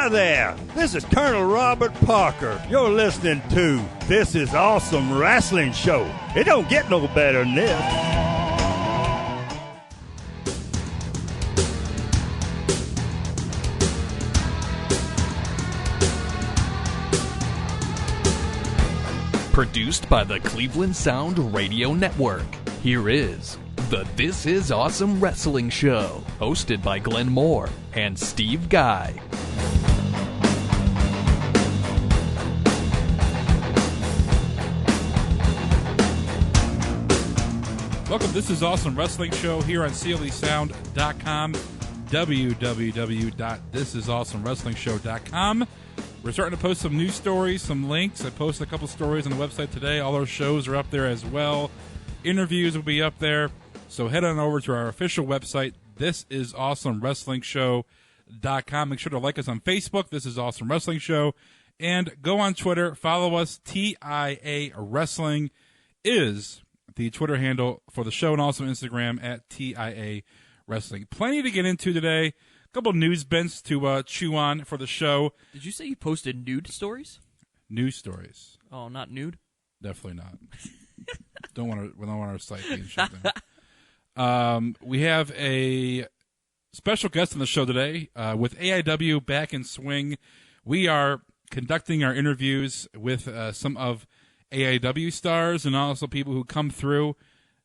Hi there, this is Colonel Robert Parker. You're listening to This Is Awesome Wrestling Show. It don't get no better than this. Produced by the Cleveland Sound Radio Network. Here is the This Is Awesome Wrestling Show, hosted by Glenn Moore and Steve Guy. Welcome, This Is Awesome Wrestling Show here on CLESound.com, www.thisisawesomewrestlingshow.com. We're starting to post some news stories, some links. I posted a couple stories on the website today. All our shows are up there as well. Interviews will be up there. So head on over to our official website, thisisawesomewrestlingshow.com. Make sure to like us on Facebook, This Is Awesome Wrestling Show. And go on Twitter, follow us. TIA Wrestling is the Twitter handle for the show, and also Instagram at TIA Wrestling. Plenty to get into today. A couple news bents to chew on for the show. Did you say you posted nude stories? News stories. Oh, not nude? Definitely not. We don't want our site being shut down. We have a special guest on the show today with AIW back in swing. We are conducting our interviews with some of AIW stars and also people who come through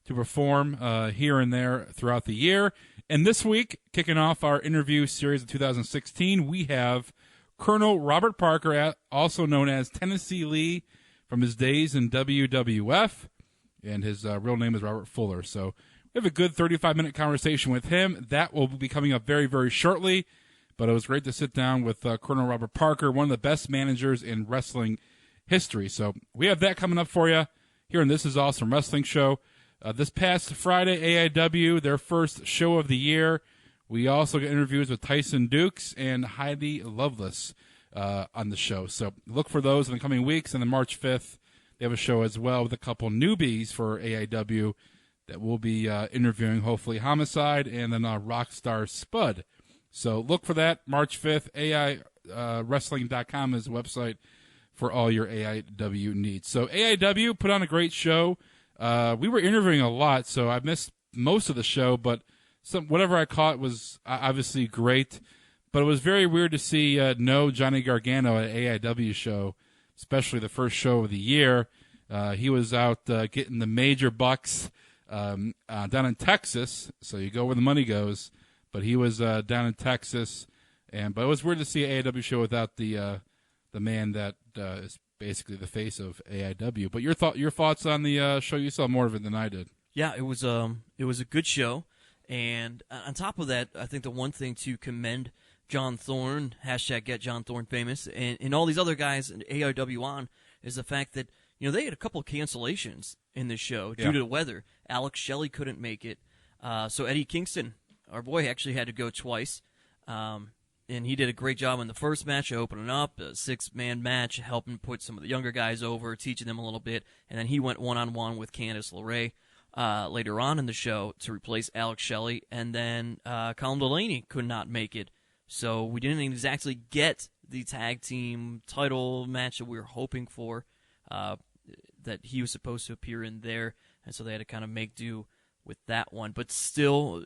to perform here and there throughout the year. And this week, kicking off our interview series of 2016, we have Colonel Robert Parker, also known as Tennessee Lee, from his days in WWF, and his real name is Robert Fuller. So we have a good 35-minute conversation with him. That will be coming up very, very shortly. But it was great to sit down with Colonel Robert Parker, one of the best managers in wrestling history. So we have that coming up for you here in This Is Awesome Wrestling Show. This past Friday, AIW, their first show of the year. We also got interviews with Tyson Dukes and Heidi Lovelace on the show. So look for those in the coming weeks. And then March 5th, they have a show as well with a couple newbies for AIW that we'll be interviewing, hopefully Homicide and then Rockstar Spud. So look for that, March 5th. AIWrestling.com is the website for all your AIW needs. So AIW put on a great show. We were interviewing a lot, so I missed most of the show, but whatever I caught was obviously great. But it was very weird to see no Johnny Gargano at AIW show, especially the first show of the year. He was out getting the major bucks down in Texas, so you go where the money goes. But he was down in Texas, but it was weird to see an AIW show without the man that is basically the face of AIW. But your thoughts on the show? You saw more of it than I did. Yeah, it was a good show, and on top of that, I think the one thing to commend John Thorne, hashtag Get John Thorne Famous, and all these other guys in AIW on is the fact that they had a couple of cancellations in this show due to the weather. Alex Shelley couldn't make it, so Eddie Kingston, our boy, actually had to go twice. And he did a great job in the first match, opening up a 6-man match, helping put some of the younger guys over, teaching them a little bit. And then he went one-on-one with Candice LeRae later on in the show to replace Alex Shelley. And then Colin Delaney could not make it. So we didn't exactly get the tag team title match that we were hoping for, that he was supposed to appear in there. And so they had to kind of make do with that one. But still,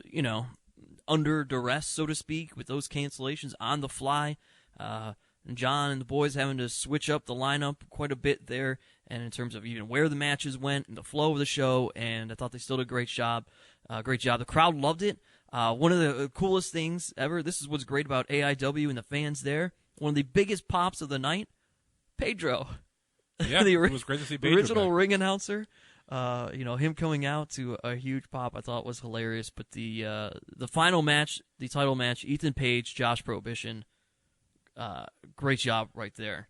under duress, so to speak, with those cancellations on the fly. And John and the boys having to switch up the lineup quite a bit there, and in terms of even where the matches went and the flow of the show, and I thought they still did a great job. The crowd loved it. One of the coolest things ever, this is what's great about AIW and the fans there, one of the biggest pops of the night, Pedro. Yeah, it was great to see Pedro. The original back. ring announcer. Him coming out to a huge pop, I thought was hilarious. But the final match, the title match, Ethan Page, Josh Prohibition, great job right there.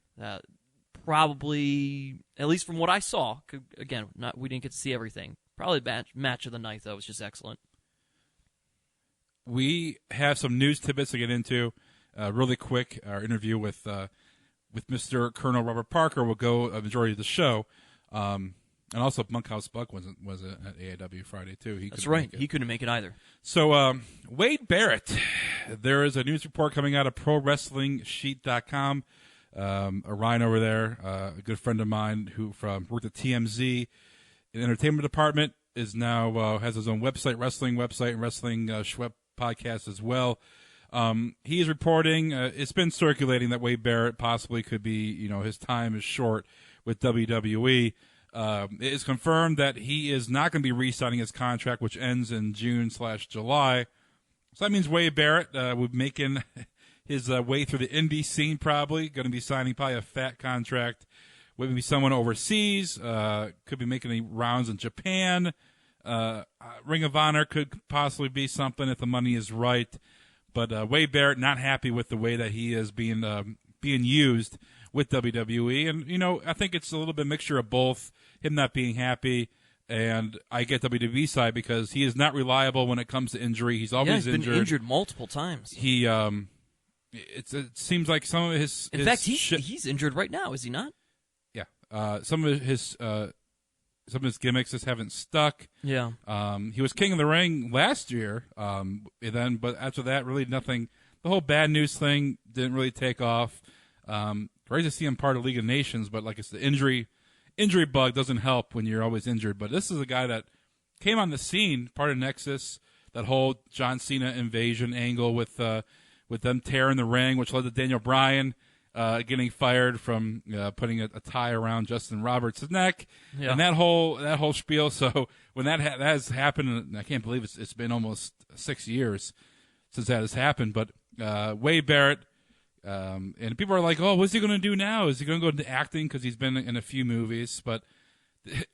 Probably, at least from what I saw, again, we didn't get to see everything. Probably match of the night, though, was just excellent. We have some news tidbits to get into really quick. Our interview with Mr. Colonel Robert Parker will go a majority of the show. And also, Bunkhouse Buck was at AIW Friday too. That's right. He couldn't make it either. So, Wade Barrett, there is a news report coming out of ProWrestlingSheet.com. A Ryan over there, a good friend of mine who worked at TMZ in the entertainment department, is now has his own wrestling website, and Wrestling Schweb podcast as well. He is reporting, it's been circulating that Wade Barrett possibly could be, his time is short with WWE. It is confirmed that he is not going to be re-signing his contract, which ends in June/July. So that means Wade Barrett will be making his way through the indie scene, probably going to be signing probably a fat contract. Maybe someone overseas, could be making any rounds in Japan. Ring of Honor could possibly be something if the money is right. But Wade Barrett not happy with the way that he is being used with WWE. And, I think it's a little bit mixture of both, him not being happy, and I get WWE side because he is not reliable when it comes to injury. He's always injured. Been injured multiple times. He it seems like some of his in fact he's injured right now, is he not? Yeah. Some of his gimmicks just haven't stuck. Yeah. He was king of the ring last year. But after that, really nothing. The whole bad news thing didn't really take off. Great to see him part of League of Nations, but like it's the injury bug doesn't help when you're always injured. But this is a guy that came on the scene, part of Nexus, that whole John Cena invasion angle with them tearing the ring, which led to Daniel Bryan getting fired from putting a tie around Justin Roberts' neck, and that whole spiel. So when that has happened, and I can't believe it's been almost 6 years since that has happened. But Wade Barrett, and people are like, "Oh, what's he going to do now? Is he going to go into acting because he's been in a few movies?" But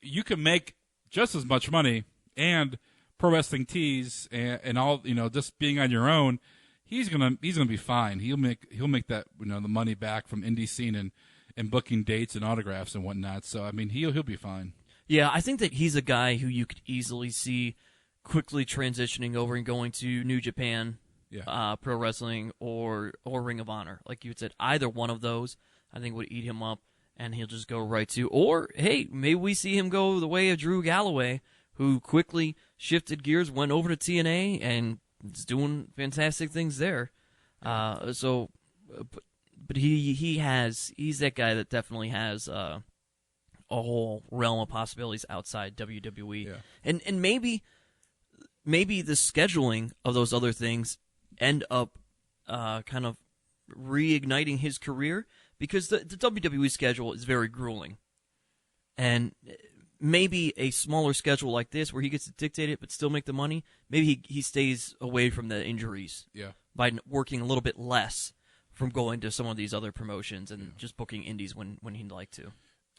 you can make just as much money and pro wrestling tees and all, just being on your own. He's gonna be fine. He'll make that the money back from indie scene and booking dates and autographs and whatnot. So I mean he'll be fine. Yeah, I think that he's a guy who you could easily see quickly transitioning over and going to New Japan, Pro Wrestling or Ring of Honor. Like you had said, either one of those I think would eat him up, and he'll just go right to. Or hey, maybe we see him go the way of Drew Galloway, who quickly shifted gears, went over to TNA, and is doing fantastic things there. But he's that guy that definitely has a whole realm of possibilities outside WWE. Yeah. And maybe the scheduling of those other things end up kind of reigniting his career, because the WWE schedule is very grueling. And maybe a smaller schedule like this where he gets to dictate it but still make the money, maybe he stays away from the injuries by working a little bit less from going to some of these other promotions and just booking indies when he'd like to.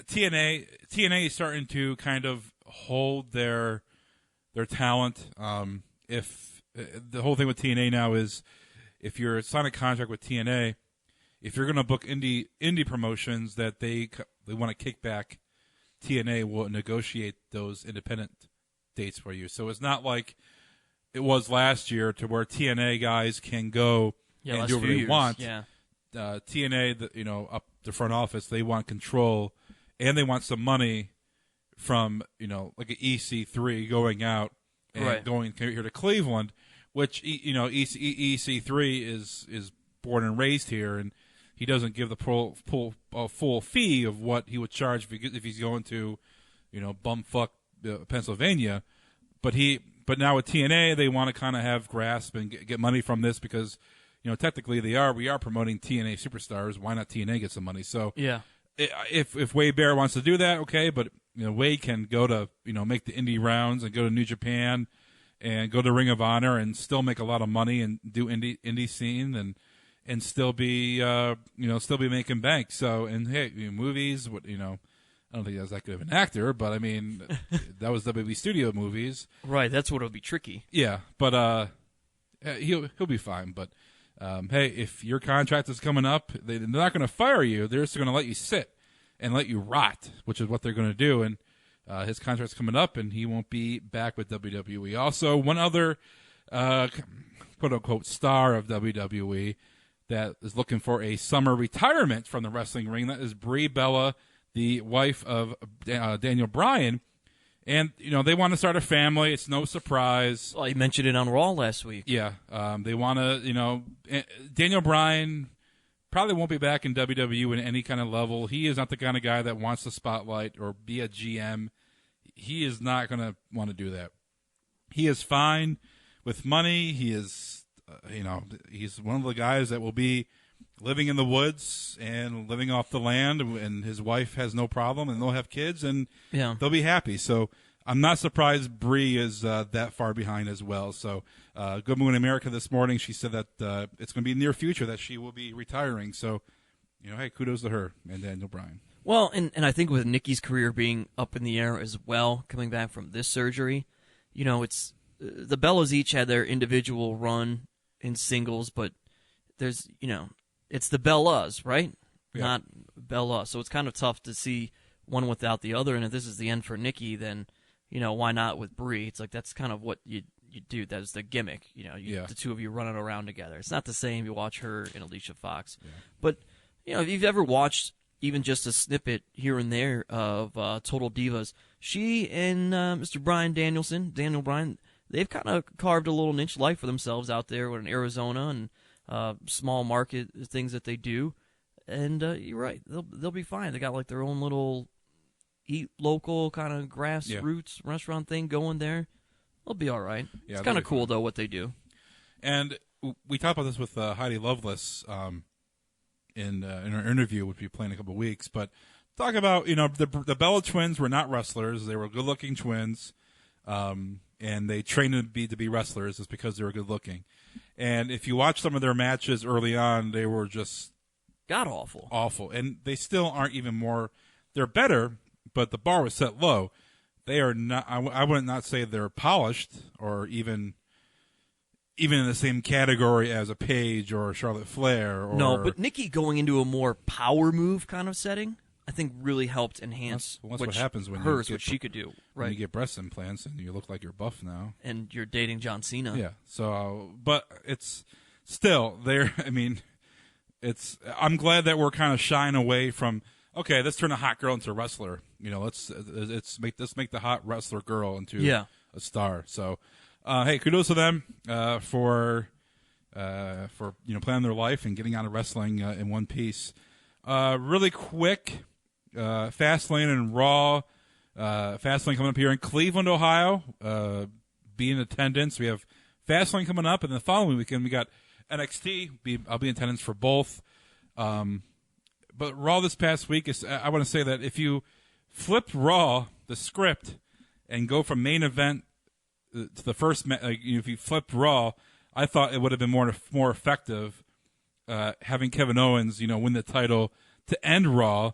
TNA is starting to kind of hold their talent. If the whole thing with TNA now is if you're signing a contract with TNA, if you're going to book indie promotions that they want to kick back, TNA will negotiate those independent dates for you. So it's not like it was last year to where TNA guys can go and do what they want. Yeah. TNA, up the front office, they want control, and they want some money from, like an EC3 going out and going here to Cleveland, which, EC3 is born and raised here, and he doesn't give the full fee of what he would charge if he's going to, bumfuck Pennsylvania. But now with TNA, they want to kind of have grasp and get money from this because, technically we are promoting TNA superstars. Why not TNA get some money? So yeah, if Wade Barrett wants to do that, okay. But Wade can go to make the indie rounds and go to New Japan and go to Ring of Honor and still make a lot of money and do indie scene and still be making bank. So, and hey, movies, I don't think I was that good of an actor, but I mean, that was WB Studio movies. Right, that's what would be tricky. Yeah, but he'll be fine. But hey, if your contract is coming up, they're not going to fire you. They're just going to let you sit and let you rot, which is what they're going to do. And his contract's coming up, and he won't be back with WWE. Also, one other quote-unquote star of WWE that is looking for a summer retirement from the wrestling ring. That is Brie Bella, the wife of Daniel Bryan. And, they want to start a family. It's no surprise. Well, you mentioned it on Raw last week. Yeah. They want to, Daniel Bryan probably won't be back in WWE in any kind of level. He is not the kind of guy that wants the spotlight or be a GM. He is not going to want to do that. He is fine with money. He is, he's one of the guys that will be living in the woods and living off the land, and his wife has no problem, and they'll have kids, and they'll be happy. So I'm not surprised Brie is that far behind as well. So Good Morning America this morning, she said that it's going to be near future that she will be retiring. So, hey, kudos to her and Daniel Bryan. Well, and I think with Nikki's career being up in the air as well, coming back from this surgery, it's the Bellas each had their individual run in singles, but there's, it's the Bellas, right? Yeah. Not Bella. So it's kind of tough to see one without the other. And if this is the end for Nikki, then, why not with Brie? It's like that's kind of what you do. That's the gimmick. The two of you running around together. It's not the same. You watch her and Alicia Fox. Yeah. But, if you've ever watched even just a snippet here and there of Total Divas, she and Mr. Daniel Bryan, they've kind of carved a little niche life for themselves out there in Arizona and small market things that they do, and you're right, they'll be fine. They got like their own little eat local kind of grassroots restaurant thing going there. They'll be all right. Yeah, it's kind of cool though what they do. And we talked about this with Heidi Lovelace in our interview, which we play in a couple of weeks. But talk about the Bella twins were not wrestlers; they were good-looking twins. And they trained to be wrestlers is because they were good looking. And if you watch some of their matches early on, they were just god awful. Awful. And they still aren't even more. They're better, but the bar was set low. They are not. I would not say they're polished or even in the same category as a Paige or a Charlotte Flair. Or, no, but Nikki going into a more power move kind of setting, I think really helped enhance what happens when what she could do. Right, when you get breast implants and you look like you're buff now, and you're dating John Cena. Yeah. So, but it's still there. I mean, I'm glad that we're kind of shying away from. Okay, let's turn a hot girl into a wrestler. Let's make the hot wrestler girl into a star. So, hey, kudos to them for planning their life and getting out of wrestling in one piece. Really quick, Fastlane and Raw. Fastlane coming up here in Cleveland, Ohio. Be in attendance. We have Fastlane coming up, and the following weekend we got NXT. I'll be in attendance for both. But Raw this past week is. I want to say that if you flipped Raw, the script, and go from main event to the first, if you flipped Raw, I thought it would have been more effective. Having Kevin Owens, win the title to end Raw,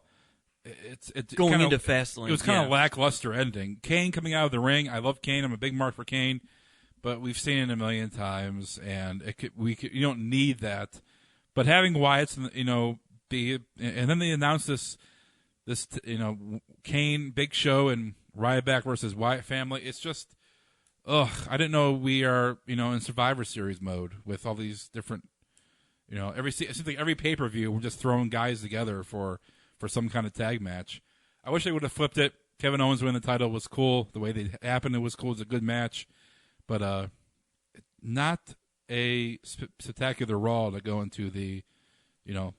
it's going kinda, into Fastlane. It was kind of lackluster ending. Kane coming out of the ring. I love Kane. I'm a big mark for Kane, but we've seen it a million times, and you don't need that. But having Wyatt's, and then they announced this, Kane Big Show and Ryback versus Wyatt family. It's just, I didn't know we are, in Survivor Series mode with all these different. It seems like every pay-per-view we're just throwing guys together for some kind of tag match. I wish they would have flipped it. Kevin Owens winning the title was cool. The way they happened, it was cool. It was a good match. But not a spectacular Raw to go into the, the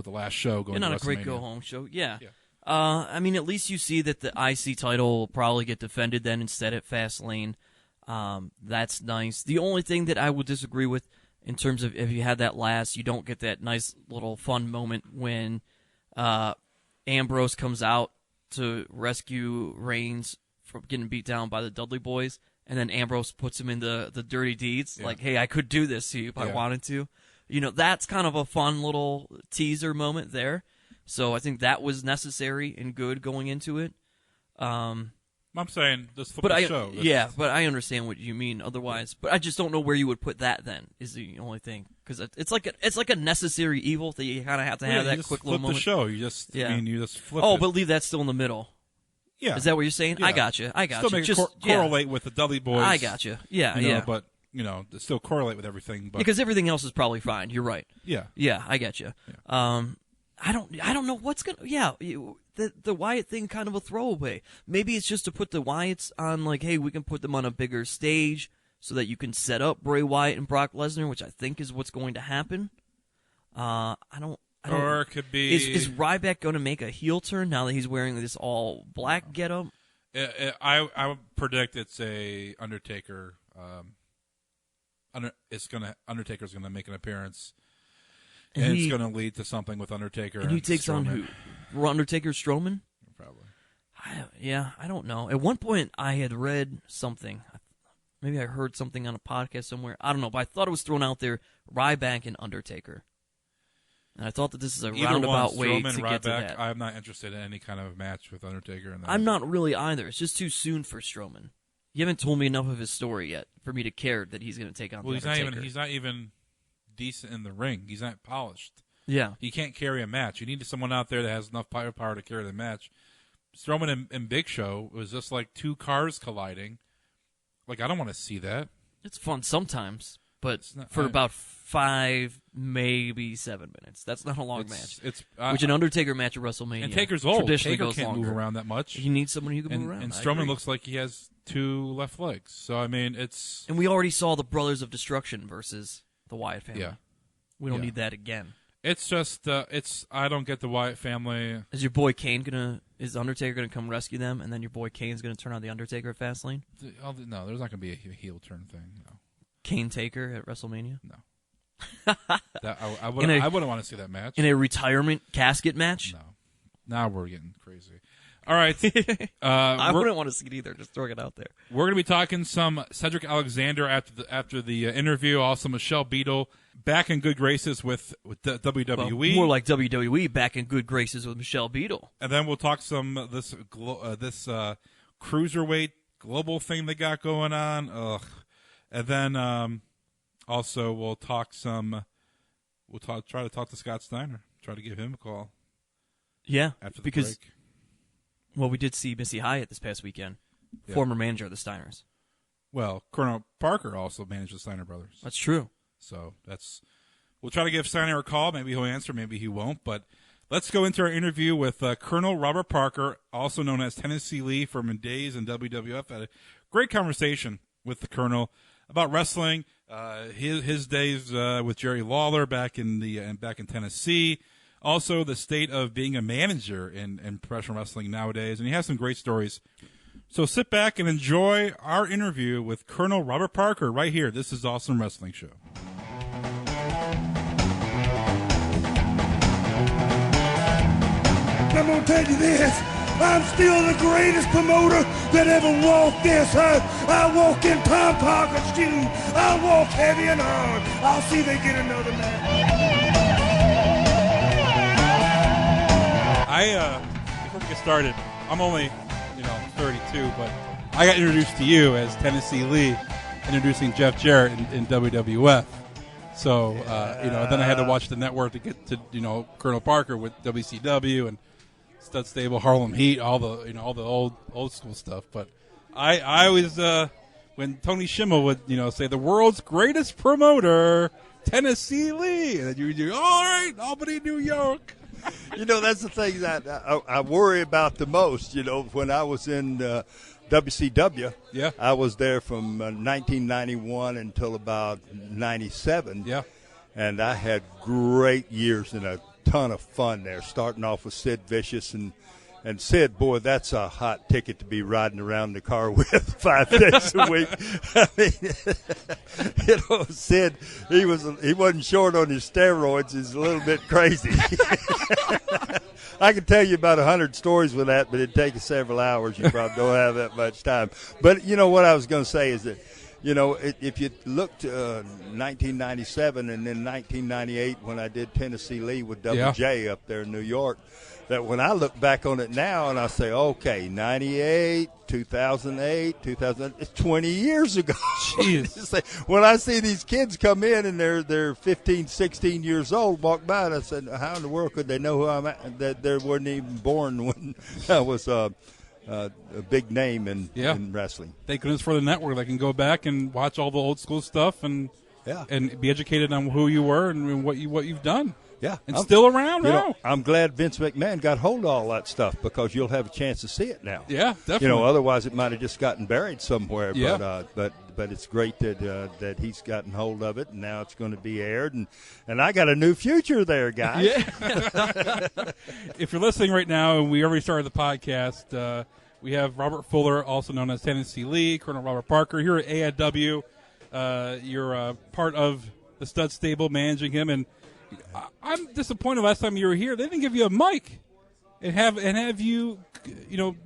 last show going to WrestleMania. Not a great go-home show. Yeah. I mean, at least you see that the IC title will probably get defended then instead at Fastlane. That's nice. The only thing that I would disagree with in terms of if you had that last, you don't get that nice little fun moment when Ambrose comes out to rescue Reigns from getting beat down by the Dudley Boys, and then Ambrose puts him in the dirty deeds, like, hey, I could do this to you if I wanted to. That's kind of a fun little teaser moment there. So I think that was necessary and good going into it. I'm saying just flip the show. But I understand what you mean otherwise. But I just don't know where you would put that then is the only thing. Because it's like a necessary evil that you kind of have to have that quick little moment. Flip the show. You just flip it. Oh, but leave that still in the middle. Yeah. Is that what you're saying? Yeah. I got you. Still make it correlate with the Dudley Boys. I got you. Yeah, But, still correlate with everything. But because everything else is probably fine. You're right. Yeah. Yeah, I get you. Yeah. I don't know what's gonna. Yeah, the Wyatt thing kind of a throwaway. Maybe it's just to put the Wyatts on, like, hey, we can put them on a bigger stage so that you can set up Bray Wyatt and Brock Lesnar, which I think is what's going to happen. I don't. Or it could be. Is Ryback going to make a heel turn now that he's wearing this all black getup? I would predict it's a Undertaker. Undertaker's going to make an appearance. And it's going to lead to something with Undertaker. And he takes Strowman. on who? Undertaker, Strowman? Probably. I don't know. At one point, I had read something. Maybe I heard something on a podcast somewhere. I don't know, but I thought it was thrown out there, Ryback and Undertaker. And I thought that this is a roundabout way to get to that. I'm not interested in any kind of match with Undertaker. I'm not really either. It's just too soon for Strowman. You haven't told me enough of his story yet for me to care that he's going to take on the Undertaker. He's not even decent in the ring. He's not polished. Yeah. He can't carry a match. You need someone out there that has enough power to carry the match. Strowman and Big Show was just like two cars colliding. Like, I don't want to see that. It's fun sometimes, but for about 5, maybe 7 minutes. That's not a long match. Which an Undertaker match at WrestleMania. And Taker's old. Traditionally Taker goes can't longer. move around that much. You need someone who can move around. And Strowman looks like he has 2 left legs. So, I mean, it's... And we already saw the Brothers of Destruction versus the Wyatt family. Yeah. We don't need that again. It's just, I don't get the Wyatt family. Is your boy Kane is Undertaker going to come rescue them, and then your boy Kane's going to turn on the Undertaker at Fastlane? No, there's not going to be a heel turn thing. No. Kane Taker at WrestleMania? No. I wouldn't want to see that match. In a retirement casket match? No. Now we're getting crazy. All right. I wouldn't want to see it either. Just throwing it out there. We're going to be talking some Cedric Alexander after the interview. Also, Michelle Beadle back in good graces with the WWE. Well, more like WWE back in good graces with Michelle Beadle. And then we'll talk some this cruiserweight global thing they got going on. Ugh. And then also we'll talk some. Try to talk to Scott Steiner. Try to give him a call. Yeah, after the because break. Well, we did see Missy Hyatt this past weekend, former manager of the Steiners. Well, Colonel Parker also managed the Steiner brothers. That's true. So we'll try to give Steiner a call. Maybe he'll answer, maybe he won't. But let's go into our interview with Colonel Robert Parker, also known as Tennessee Lee from days in WWF. Had a great conversation with the Colonel about wrestling, his days with Jerry Lawler back in Tennessee. Also, the state of being a manager in professional wrestling nowadays, and he has some great stories. So sit back and enjoy our interview with Colonel Robert Parker right here. This is Awesome Wrestling Show. I'm going to tell you this. I'm still the greatest promoter that ever walked this earth. I walk in Tom Parker's shoes. I walk heavy and hard. I'll see they get another match. Before we get started, I'm only, 32, but I got introduced to you as Tennessee Lee, introducing Jeff Jarrett in WWF. So, then I had to watch the network to get to, Colonel Parker with WCW and Stud Stable, Harlem Heat, all the old school stuff. But I always, when Tony Schimmel would, say the world's greatest promoter, Tennessee Lee, and then you do, all right, Albany, New York. That's the thing that I worry about the most. When I was in WCW, I was there from 1991 until about 97. Yeah. And I had great years and a ton of fun there, starting off with Sid Vicious. And Sid, boy, that's a hot ticket to be riding around in the car with 5 days a week. I mean, Sid, he wasn't short on his steroids. He's a little bit crazy. I can tell you about 100 stories with that, but it'd take several hours. You probably don't have that much time. But what I was going to say is that, if you look to 1997 and then 1998 when I did Tennessee Lee with Double J up there in New York, that when I look back on it now and I say, okay, 98, 2008, 2000, it's 20 years ago. Jeez. When I see these kids come in and they're 15, 16 years old, walk by, and I said, how in the world could they know who I'm at? That they weren't even born when I was a big name in wrestling. Thank goodness for the network. They can go back and watch all the old school stuff and be educated on who you were and what you've done. Yeah, and still around now. I'm glad Vince McMahon got hold of all that stuff because you'll have a chance to see it now. Yeah, definitely. Otherwise it might have just gotten buried somewhere. Yeah. But it's great that he's gotten hold of it, and now it's going to be aired, and I got a new future there, guys. Yeah. If you're listening right now, and we already started the podcast, we have Robert Fuller, also known as Tennessee Lee, Colonel Robert Parker, here at AIW. You're part of the stud stable, managing him, and I'm disappointed. Last time you were here, they didn't give you a mic and have you,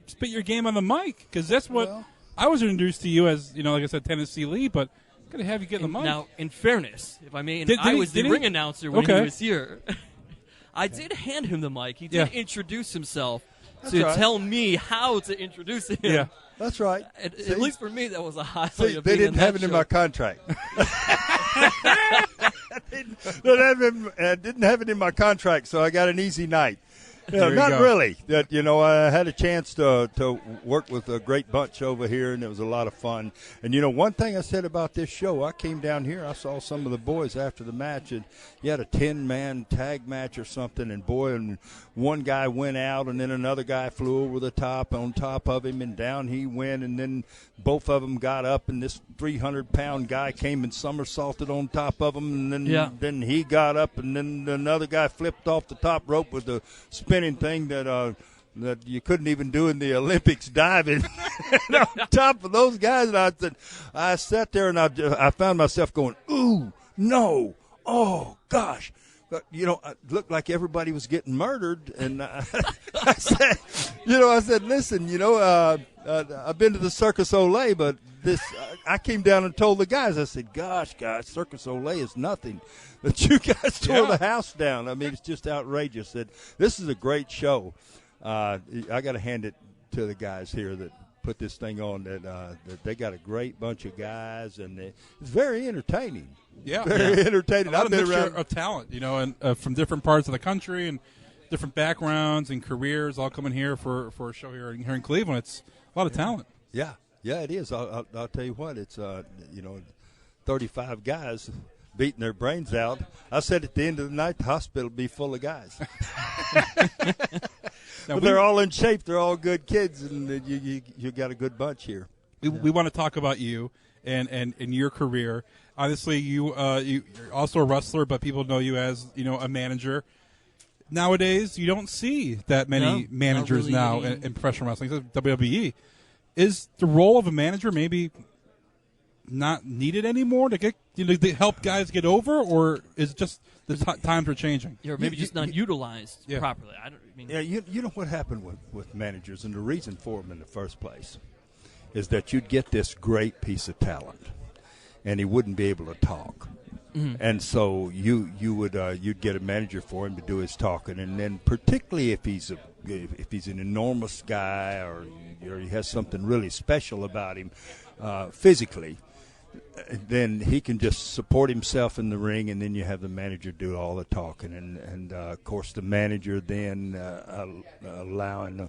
spit your game on the mic, because that's what I was introduced to you as. Like I said, Tennessee Lee, but I'm gonna have you get the mic. Now, in fairness, if I may, I was the ring announcer when he was here. I did hand him the mic. He did introduce himself tell me how to introduce him. Yeah. That's right. At least for me, that was a highlight. They didn't have it in my contract. Didn't have it in my contract, so I got an easy night. Not really. I had a chance to work with a great bunch over here, and it was a lot of fun. And, one thing I said about this show, I came down here, I saw some of the boys after the match, and you had a 10-man tag match or something, and one guy went out, and then another guy flew over the top on top of him, and down he went, and then both of them got up, and this 300-pound guy came and somersaulted on top of him, and then he got up, and then another guy flipped off the top rope with the spinning thing that you couldn't even do in the Olympics, diving. And on top of those guys, and I sat there and I found myself going, ooh, no, oh gosh. But, it looked like everybody was getting murdered, and I said, listen, I've been to the Circus Olay, but I came down and told the guys, I said, gosh, guys, Circus Olay is nothing. That you guys tore the house down. I mean, it's just outrageous. That this is a great show. I got to hand it to the guys here that put this thing on. That they got a great bunch of guys, and it's very entertaining. Yeah, very entertaining. I've been around of talent, and from different parts of the country and different backgrounds and careers, all coming here for a show here in Cleveland. It's a lot of talent. Yeah, it is. I'll tell you what. It's 35 guys beating their brains out. I said at the end of the night, the hospital will be full of guys. But they're all in shape. They're all good kids, and you got a good bunch here. We want to talk about you and your career. Obviously, you're also a wrestler, but people know you as a manager. Nowadays, you don't see that many managers really now in professional wrestling. WWE. Is the role of a manager maybe not needed anymore to get to help guys get over, or is it just the times are changing? Or maybe just not utilized properly. You know what happened with managers, and the reason for them in the first place is that you'd get this great piece of talent, and he wouldn't be able to talk. Mm-hmm. And so you'd get a manager for him to do his talking, and then particularly if he's an enormous guy or he has something really special about him physically, then he can just support himself in the ring, and then you have the manager do all the talking, and of course the manager then allowing the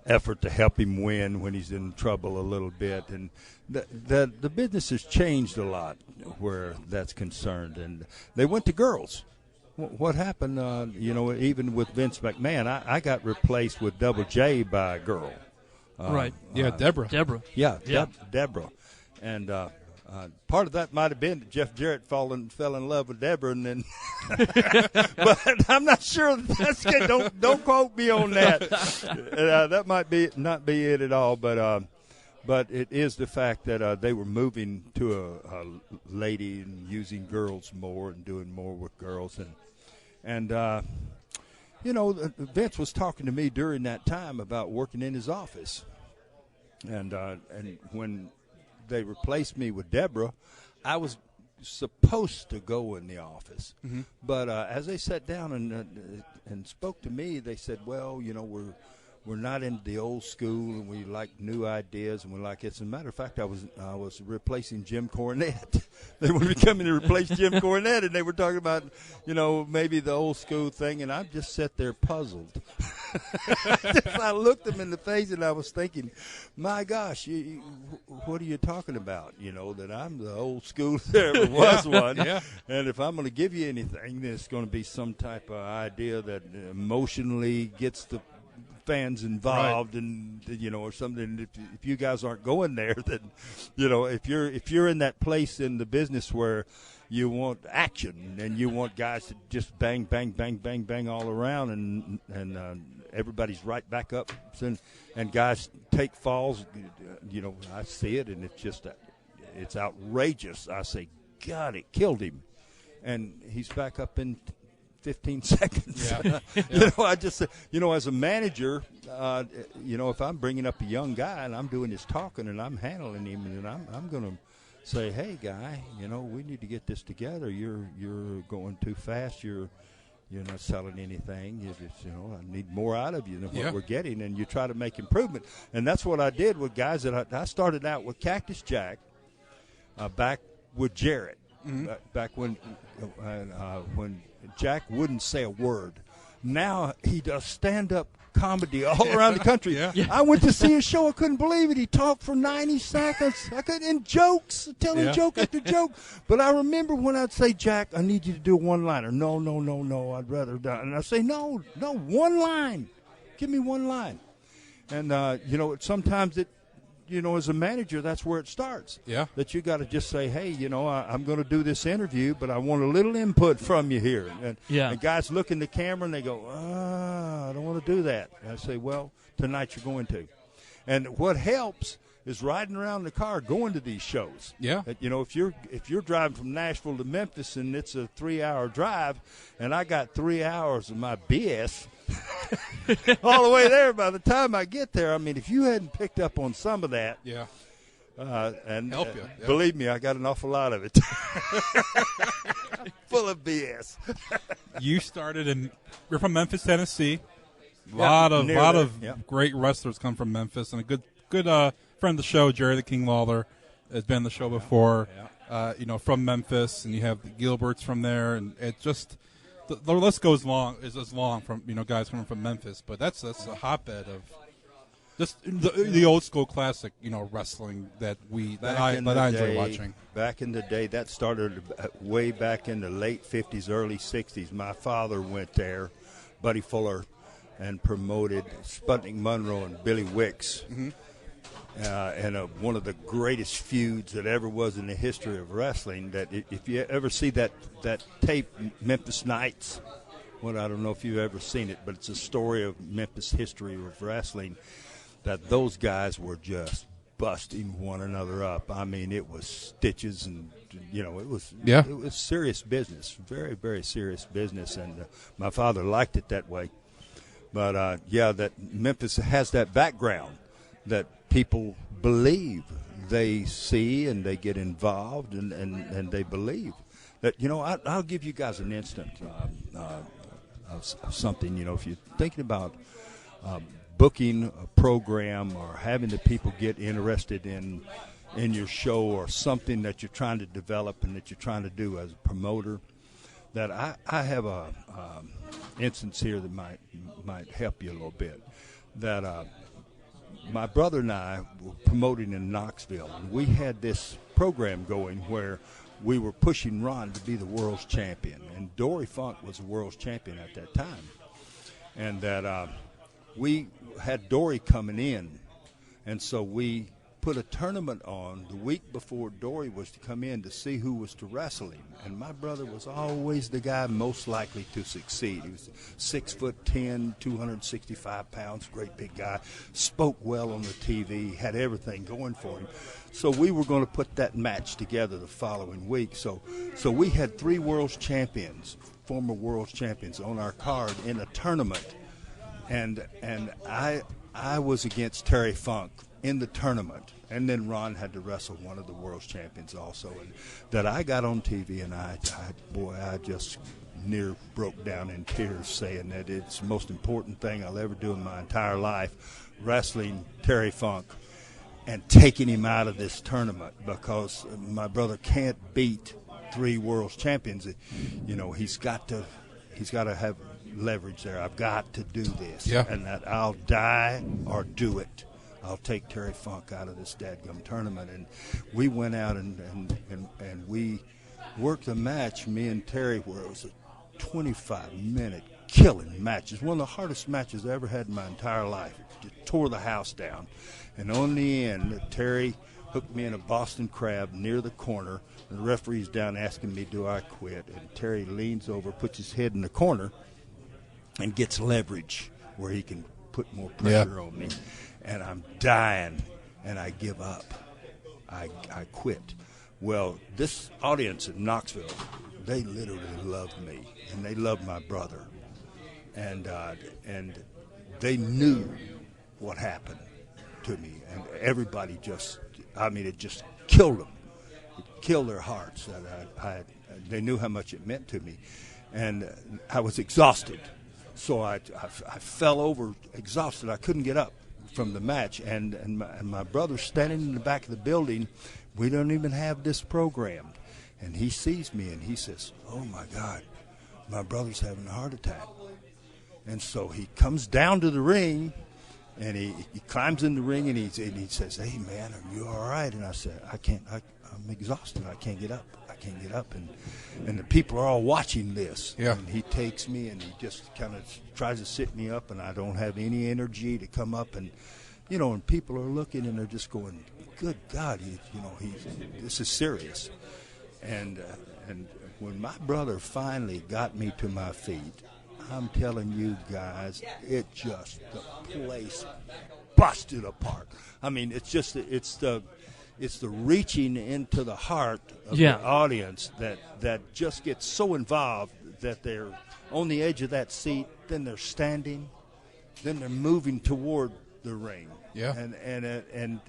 effort to help him win when he's in trouble a little bit, and the business has changed a lot where that's concerned, and they went to girls. What happened, even with Vince McMahon, I got replaced with Double J by a girl. Right. Deborah. Yeah, Deborah. And part of that might have been that Jeff Jarrett fell in love with Deborah, and then. But I'm not sure that's good. Don't quote me on that. That might not be it at all, but it is the fact that they were moving to a lady and using girls more and doing more with girls, and Vince was talking to me during that time about working in his office, and when they replaced me with Deborah, I was supposed to go in the office. Mm-hmm. But as they sat down and spoke to me, they said, well, we're not into the old school, and we like new ideas, and we like it. As a matter of fact, I was replacing Jim Cornette. They were coming to replace Jim Cornette, and they were talking about, maybe the old school thing, and I just sat there puzzled. I looked them in the face, and I was thinking, my gosh, what are you talking about? That I'm the old school if there ever was one. Yeah. And if I'm going to give you anything, then it's going to be some type of idea that emotionally gets the fans involved, right. And or something. If you guys aren't going there, then if you're in that place in the business where you want action and you want guys to just bang bang bang bang bang all around, and everybody's right back up, and guys take falls, I see it, and it's outrageous. I say, God, it killed him, and he's back up in 15 seconds. Yeah. Yeah. I just, as a manager, if I'm bringing up a young guy and I'm doing his talking and I'm handling him, and I'm going to say, hey, guy, we need to get this together. You're going too fast. You're not selling anything. I need more out of you than what we're getting, and you try to make improvement. And that's what I did with guys that I started out with Cactus Jack, back with Jarrett, back when Jack wouldn't say a word. Now he does stand-up comedy all around the country. Yeah. I went to see his show. I couldn't believe it. He talked for 90 seconds. In jokes, telling joke after joke. But I remember when I'd say, Jack, I need you to do a one-liner. No, I'd rather die. And I'd say, no, one line. Give me one line. And, sometimes it, as a manager, that's where it starts. Yeah. That you got to just say, hey, I'm going to do this interview, but I want a little input from you here. And guys look in the camera and they go, I don't want to do that. And I say, well, tonight you're going to. And what helps is riding around in the car going to these shows. Yeah. If you're driving from Nashville to Memphis and it's a 3-hour drive, and I got 3 hours of my BS all the way there, by the time I get there, I mean, if you hadn't picked up on some of that, and help you. Yeah. Believe me, I got an awful lot of it, full of BS. You started you're from Memphis, Tennessee. A lot of great wrestlers come from Memphis, and a good friend of the show, Jerry the King Lawler, has been on the show before. From Memphis, and you have the Gilberts from there, and it just the list goes long. Is as long from guys coming from Memphis, but that's a hotbed of just the old school classic wrestling that I enjoy watching. Back in the day, that started way back in the late 50s, early 60s. My father went there, Buddy Fuller, and promoted Sputnik Monroe and Billy Wicks. Mm-hmm. And one of the greatest feuds that ever was in the history of wrestling. That if you ever see that tape, Memphis Nights, I don't know if you've ever seen it, but it's a story of Memphis history of wrestling, that those guys were just busting one another up. I mean, it was stitches, and it was serious business, very, very serious business, and my father liked it that way. But that Memphis has that background that people believe, they see, and they get involved, and they believe that. I'll give you guys an instant of something. If you're thinking about booking a program or having the people get interested in your show or something that you're trying to develop and that you're trying to do as a promoter, that I have a instance here that might help you a little bit. That my brother and I were promoting in Knoxville, and we had this program going where we were pushing Ron to be the world's champion, and Dory Funk was the world's champion at that time, and that we had Dory coming in, and so we put a tournament on the week before Dory was to come in to see who was to wrestle him. And my brother was always the guy most likely to succeed. He was 6'10", 265 pounds, great big guy, spoke well on the TV, had everything going for him. So we were going to put that match together the following week. So we had 3 world champions, former world champions, on our card in a tournament. And I was against Terry Funk in the tournament, and then Ron had to wrestle one of the world champions also, and that I got on TV, and I just near broke down in tears, saying that it's the most important thing I'll ever do in my entire life, wrestling Terry Funk and taking him out of this tournament, because my brother can't beat 3 world champions. You know, he's got to have leverage there. I've got to do this, and that I'll die or do it. I'll take Terry Funk out of this dadgum tournament. And we went out and we worked a match, me and Terry, where it was a 25-minute killing match. It's one of the hardest matches I ever had in my entire life. It just tore the house down. And on the end, Terry hooked me in a Boston Crab near the corner. The referee's down asking me, do I quit? And Terry leans over, puts his head in the corner, and gets leverage where he can put more pressure on me. And I'm dying, and I give up. I quit. Well, this audience in Knoxville, they literally loved me, and they loved my brother. And they knew what happened to me, and everybody it just killed them. It killed their hearts. They knew how much it meant to me, and I was exhausted. So I fell over exhausted. I couldn't get up from the match, and my brother's standing in the back of the building. We don't even have this programmed, and he sees me and he says, "Oh my God, my brother's having a heart attack." And so he comes down to the ring, and he climbs in the ring, and he says, "Hey man, are you all right?" And I said, "I can't. I'm exhausted. I can't get up. I can't get up." And the people are all watching this. Yeah. And he takes me and he just kind of tries to sit me up, and I don't have any energy to come up. And and people are looking and they're just going, "Good God, this is serious." And when my brother finally got me to my feet, I'm telling you guys, the place busted apart. I mean, it's the reaching into the heart of the audience that just gets so involved that they're on the edge of that seat, then they're standing, then they're moving toward the ring. Yeah. And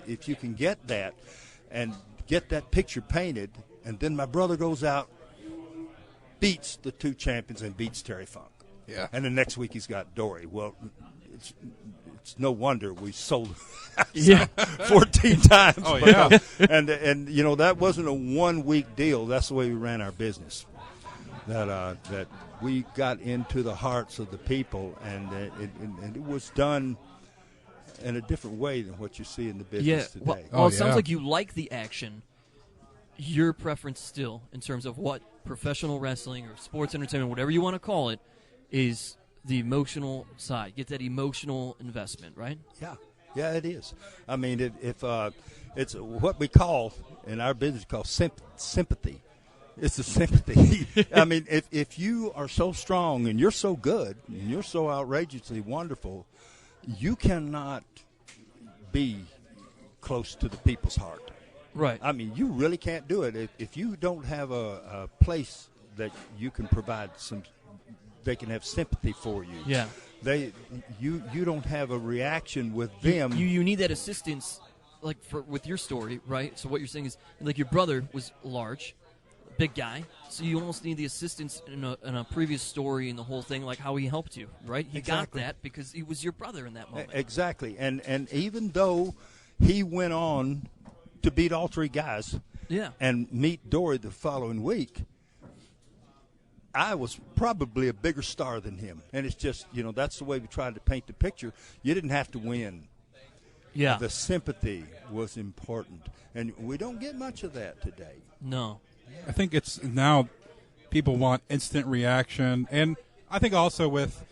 if you can get that and get that picture painted, and then my brother goes out, beats the 2 champions and beats Terry Funk. Yeah. And the next week he's got Dory. Well, it's no wonder we sold 14 times. Oh, yeah. And that wasn't a 1-week deal. That's the way we ran our business. That we got into the hearts of the people, and it was done in a different way than what you see in the business today. Well, it sounds like you like the action. Your preference still, in terms of what professional wrestling or sports entertainment, whatever you want to call it, is the emotional side. Get that emotional investment, right? Yeah, it is. I mean, it's what we call in our business called sympathy. It's the sympathy. I mean, if you are so strong and you're so good and you're so outrageously wonderful, you cannot be close to the people's heart. Right. I mean, you really can't do it if you don't have a place that you can provide they can have sympathy for you. Yeah. You don't have a reaction with them. You need that assistance, like with your story, right? So what you're saying is, like, your brother was large, big guy, so you almost need the assistance in a previous story and the whole thing, like how he helped you, right? He Exactly. got that because he was your brother in that moment. Exactly. And even though he went on to beat all 3 guys and meet Dory the following week, I was probably a bigger star than him. And it's just, that's the way we tried to paint the picture. You didn't have to win. Yeah. The sympathy was important. And we don't get much of that today. No. I think it's now people want instant reaction. And I think also with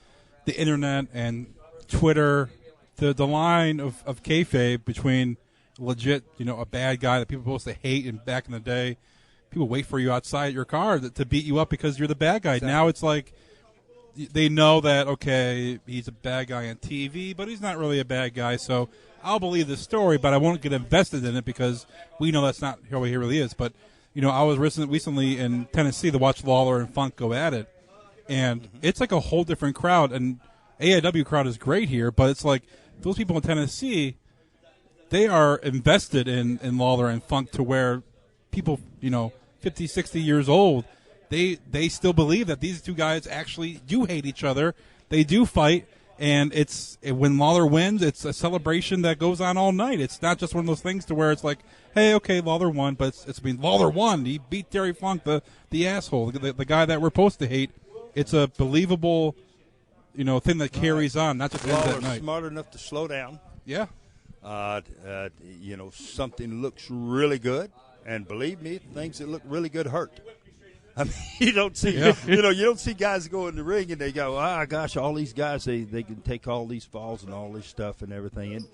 the internet and Twitter, the line of kayfabe between legit, a bad guy that people were supposed to hate, and back in the day, people wait for you outside your car to beat you up because you're the bad guy. Exactly. Now it's like they know that, okay, he's a bad guy on TV, but he's not really a bad guy, so I'll believe the story, but I won't get invested in it because we know that's not how he really is. But, I was recently in Tennessee to watch Lawler and Funk go at it, and it's like a whole different crowd, and AIW crowd is great here, but it's like those people in Tennessee, they are invested in Lawler and Funk to where people, 50, 60 years old, they still believe that these two guys actually do hate each other. They do fight, and when Lawler wins, it's a celebration that goes on all night. It's not just one of those things to where it's like, hey, okay, Lawler won, but Lawler won. He beat Terry Funk, the asshole, the guy that we're supposed to hate. It's a believable, thing that carries on, not just ends that Lawler's night. smart enough to slow down. Yeah. Something looks really good, and believe me, things that look really good hurt. I mean, you don't see, you don't see guys go in the ring and they go, gosh, all these guys, they can take all these falls and all this stuff and everything. And,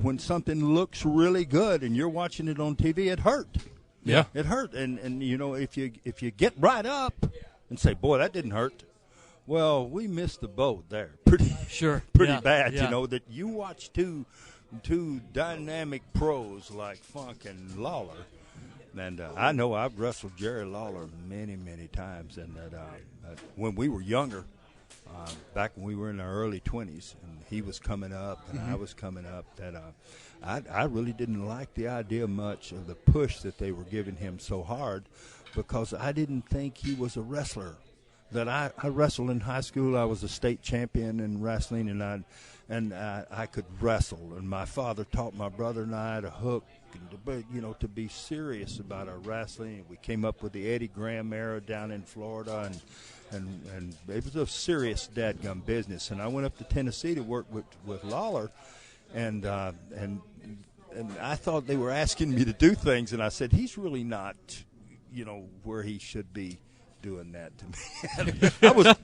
when something looks really good and you're watching it on TV, it hurt. Yeah. It hurt. And if you get right up and say, boy, that didn't hurt, well, we missed the boat there. Pretty bad, Yeah. that you watch two dynamic pros like Funk and Lawler. And I know I've wrestled Jerry Lawler many, many times. And that when we were younger, back when we were in our early 20s, and he was coming up and I was coming up, that I really didn't like the idea much of the push that they were giving him so hard, because I didn't think he was a wrestler. That I wrestled in high school. I was a state champion in wrestling, and I could wrestle. And my father taught my brother and I to hook, and to be serious about our wrestling. We came up with the Eddie Graham era down in Florida, and it was a serious dadgum business. And I went up to Tennessee to work with Lawler, and I thought they were asking me to do things, and I said, he's really not, where he should be doing that to me. I was,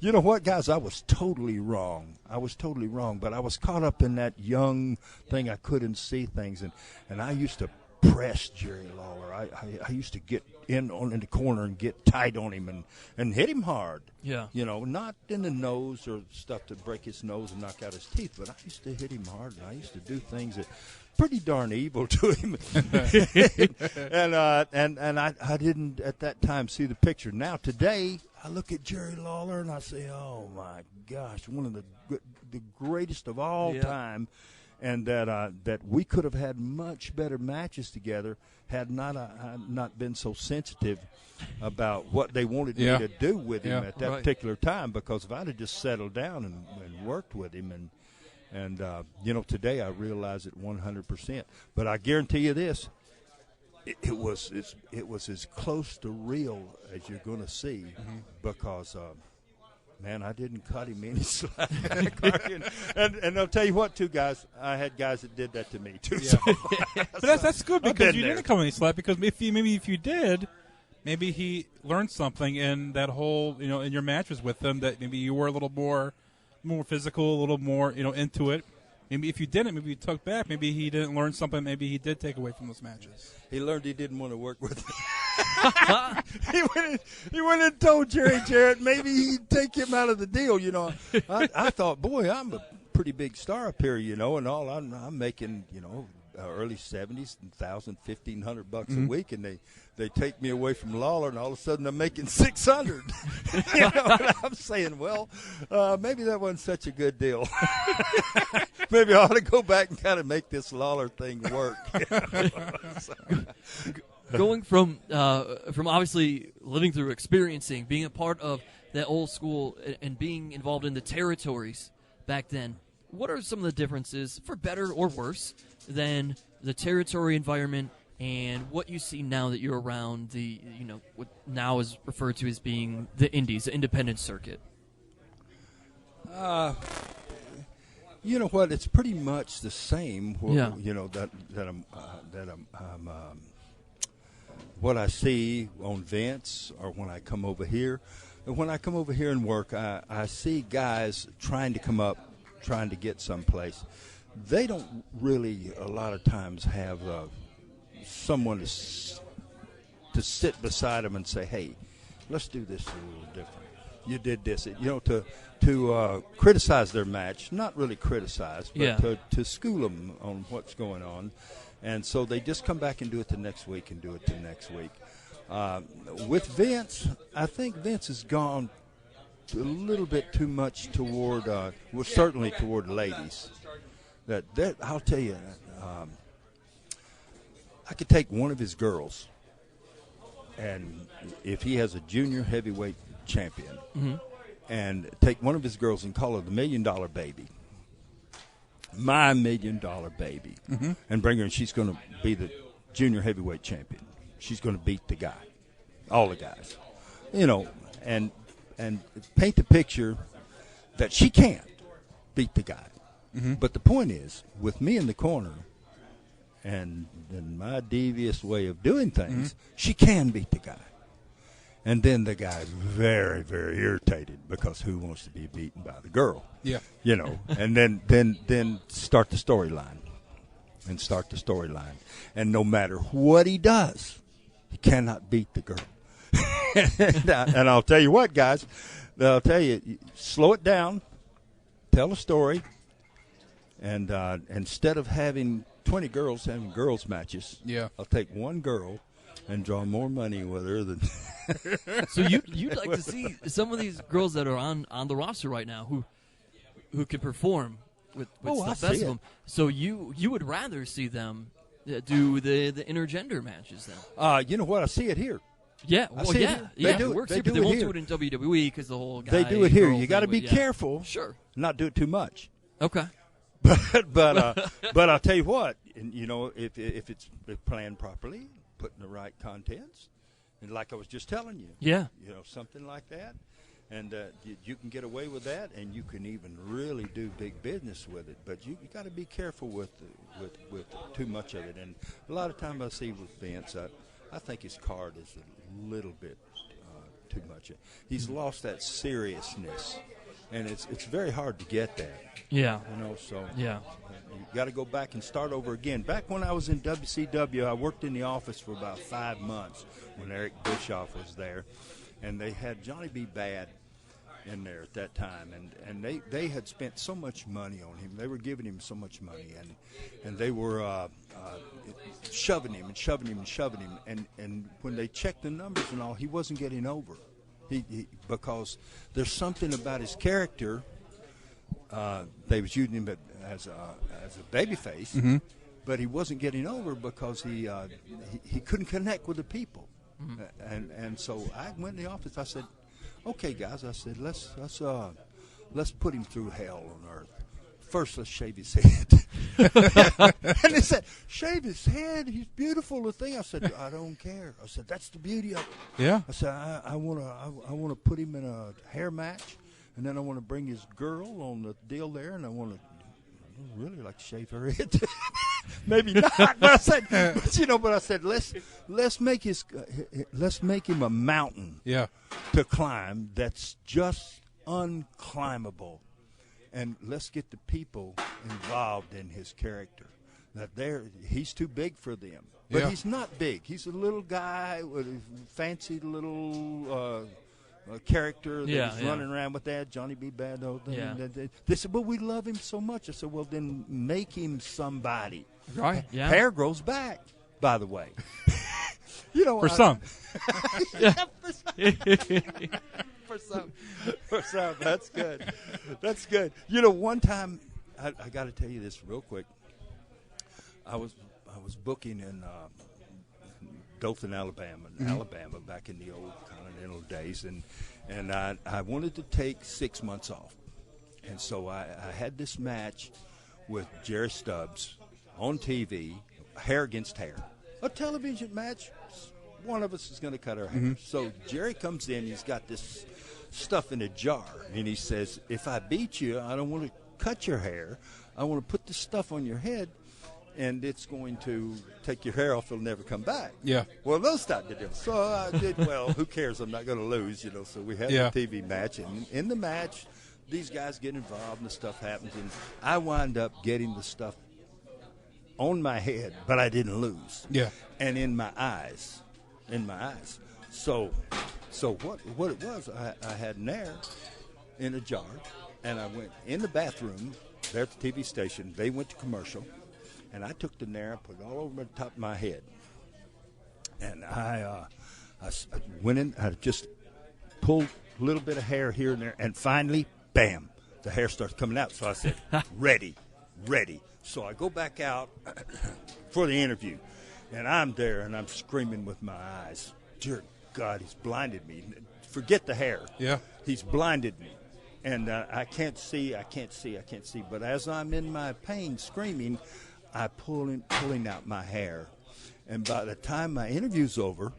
you know what, guys, I was totally wrong. But I was caught up in that young thing. I couldn't see things, and I used to press Jerry Lawler. I used to get in the corner and get tight on him and hit him hard. Yeah. Not in the nose or stuff to break his nose and knock out his teeth, but I used to hit him hard, and I used to do things that pretty darn evil to him. and I didn't at that time see the picture. Now today I look at Jerry Lawler and I say, oh my gosh, one of the greatest of all time, and that we could have had much better matches together had not been so sensitive about what they wanted me to do with him at that particular time, because if I'd have just settled down and worked with him and today I realize it 100%. But I guarantee you this: it was as close to real as you're going to see, because man, I didn't cut him any slack. and I'll tell you what, too, guys, I had guys that did that to me too. Yeah. So, but that's good, because you there. didn't cut him any slack, because if you did, maybe he learned something in that whole in your matches with him, that maybe you were a little more physical, a little more into it. Maybe if you didn't, maybe you took back. Maybe he didn't learn something. Maybe he did take away from those matches. He learned he didn't want to work with me. He went and told Jerry Jarrett maybe he'd take him out of the deal. I thought, boy, I'm a pretty big star up here, and all. I'm making, early 70s, $1,000, $1,500 a week, and they take me away from Lawler, and all of a sudden I'm making $600. And I'm saying, well, maybe that wasn't such a good deal. Maybe I ought to go back and kind of make this Lawler thing work. Going from obviously living through, experiencing, being a part of that old school, and being involved in the territories back then, what are some of the differences, for better or worse, than the territory environment and what you see now that you're around the, what now is referred to as being the indies, the independent circuit? You know what? It's pretty much the same. What I see on Vince, or when I come over here. And when I come over here and work, I see guys trying to come up, trying to get someplace. They don't really, a lot of times, have someone to sit beside them and say, hey, let's do this a little different. You did this. To criticize their match, not really criticize, but to school them on what's going on. And so they just come back and do it the next week and do it the next week. With Vince, I think Vince has gone a little bit too much toward, certainly toward ladies. That I'll tell you, I could take one of his girls and if he has a junior heavyweight champion, and take one of his girls and call her the $1 Million Baby, my $1 Million Baby, and bring her, and she's going to be the junior heavyweight champion. She's going to beat the guy, all the guys, and paint the picture that she can't beat the guy. But the point is, with me in the corner and my devious way of doing things, she can beat the guy. And then the guy's very, very irritated because who wants to be beaten by the girl? Yeah. And then start the storyline. And no matter what he does, he cannot beat the girl. And I'll tell you what, guys. I'll tell you, slow it down, tell a story, and instead of having 20 girls having girls matches, I'll take one girl and draw more money with her than. So you'd like to see some of these girls that are on the roster right now who can perform with the best of them. So you would rather see them do the intergender matches then? You know what? I see it here. Yeah, well, yeah, They do it works it. here, but they won't do it in WWE because the whole guy. They do it here. girl You got to thing, be but careful. Sure. Not do it too much. Okay. But I'll tell you what. And, if it's planned properly, put in the right contents, and like I was just telling you. Yeah. Something like that, and you can get away with that, and you can even really do big business with it. But you got to be careful with too much of it. And a lot of times I see with Vince, I think his card is a little bit too much. He's lost that seriousness, and it's very hard to get that. Yeah. So Yeah. you got to go back and start over again. Back when I was in WCW, I worked in the office for about 5 months when Eric Bischoff was there, and they had Johnny B. Bad in there at that time, and they had spent so much money on him. They were giving him so much money, and they were shoving him, and when they checked the numbers and all, he wasn't getting over. He because there's something about his character. They was using him as a babyface, but he wasn't getting over because he couldn't connect with the people, and so I went in the office. I said, "Okay, guys," I said, let's put him through hell on earth. First, let's shave his head." And they said, "Shave his head? He's beautiful." The thing. I said, "I don't care." I said, "That's the beauty of it." Yeah. I said, I want to put him in a hair match. And then I want to bring his girl on the deal there, and I really like to shave her head. Maybe not, but I said, let's make him a mountain to climb that's just unclimbable, and let's get the people involved in his character. That he's too big for them, but he's not big. He's a little guy with a fancy little. Character that was running around with that, Johnny B. Bad. They said, "But we love him so much." I said, "Well, then make him somebody." Right. Yeah. Hair grows back, by the way. For some. For some. That's good. That's good. One time, I got to tell you this real quick. I was booking in Dothan, Alabama, back in the old Continental days, and I wanted to take 6 months off, and so I had this match with Jerry Stubbs on TV, hair against hair, a television match. One of us is going to cut our hair. So Jerry comes in, he's got this stuff in a jar, and he says, "If I beat you, I don't want to cut your hair. I want to put this stuff on your head, and it's going to take your hair off. It'll never come back." Yeah. Well, those stopped to do. So I did, well, who cares? I'm not going to lose, So we had a TV match. And in the match, these guys get involved and the stuff happens. And I wind up getting the stuff on my head, but I didn't lose. Yeah. And in my eyes. So what it was, I had Nair in a jar, and I went in the bathroom there at the TV station. They went to commercial. And I took the Nair, put it all over the top of my head. And I went in, I just pulled a little bit of hair here and there, and finally, bam, the hair starts coming out. So I said, ready. So I go back out for the interview, and I'm there, and I'm screaming with my eyes, dear God, he's blinded me. Forget the hair. Yeah. He's blinded me. And I can't see. But as I'm in my pain screaming, I pulling out my hair. And by the time my interview's over,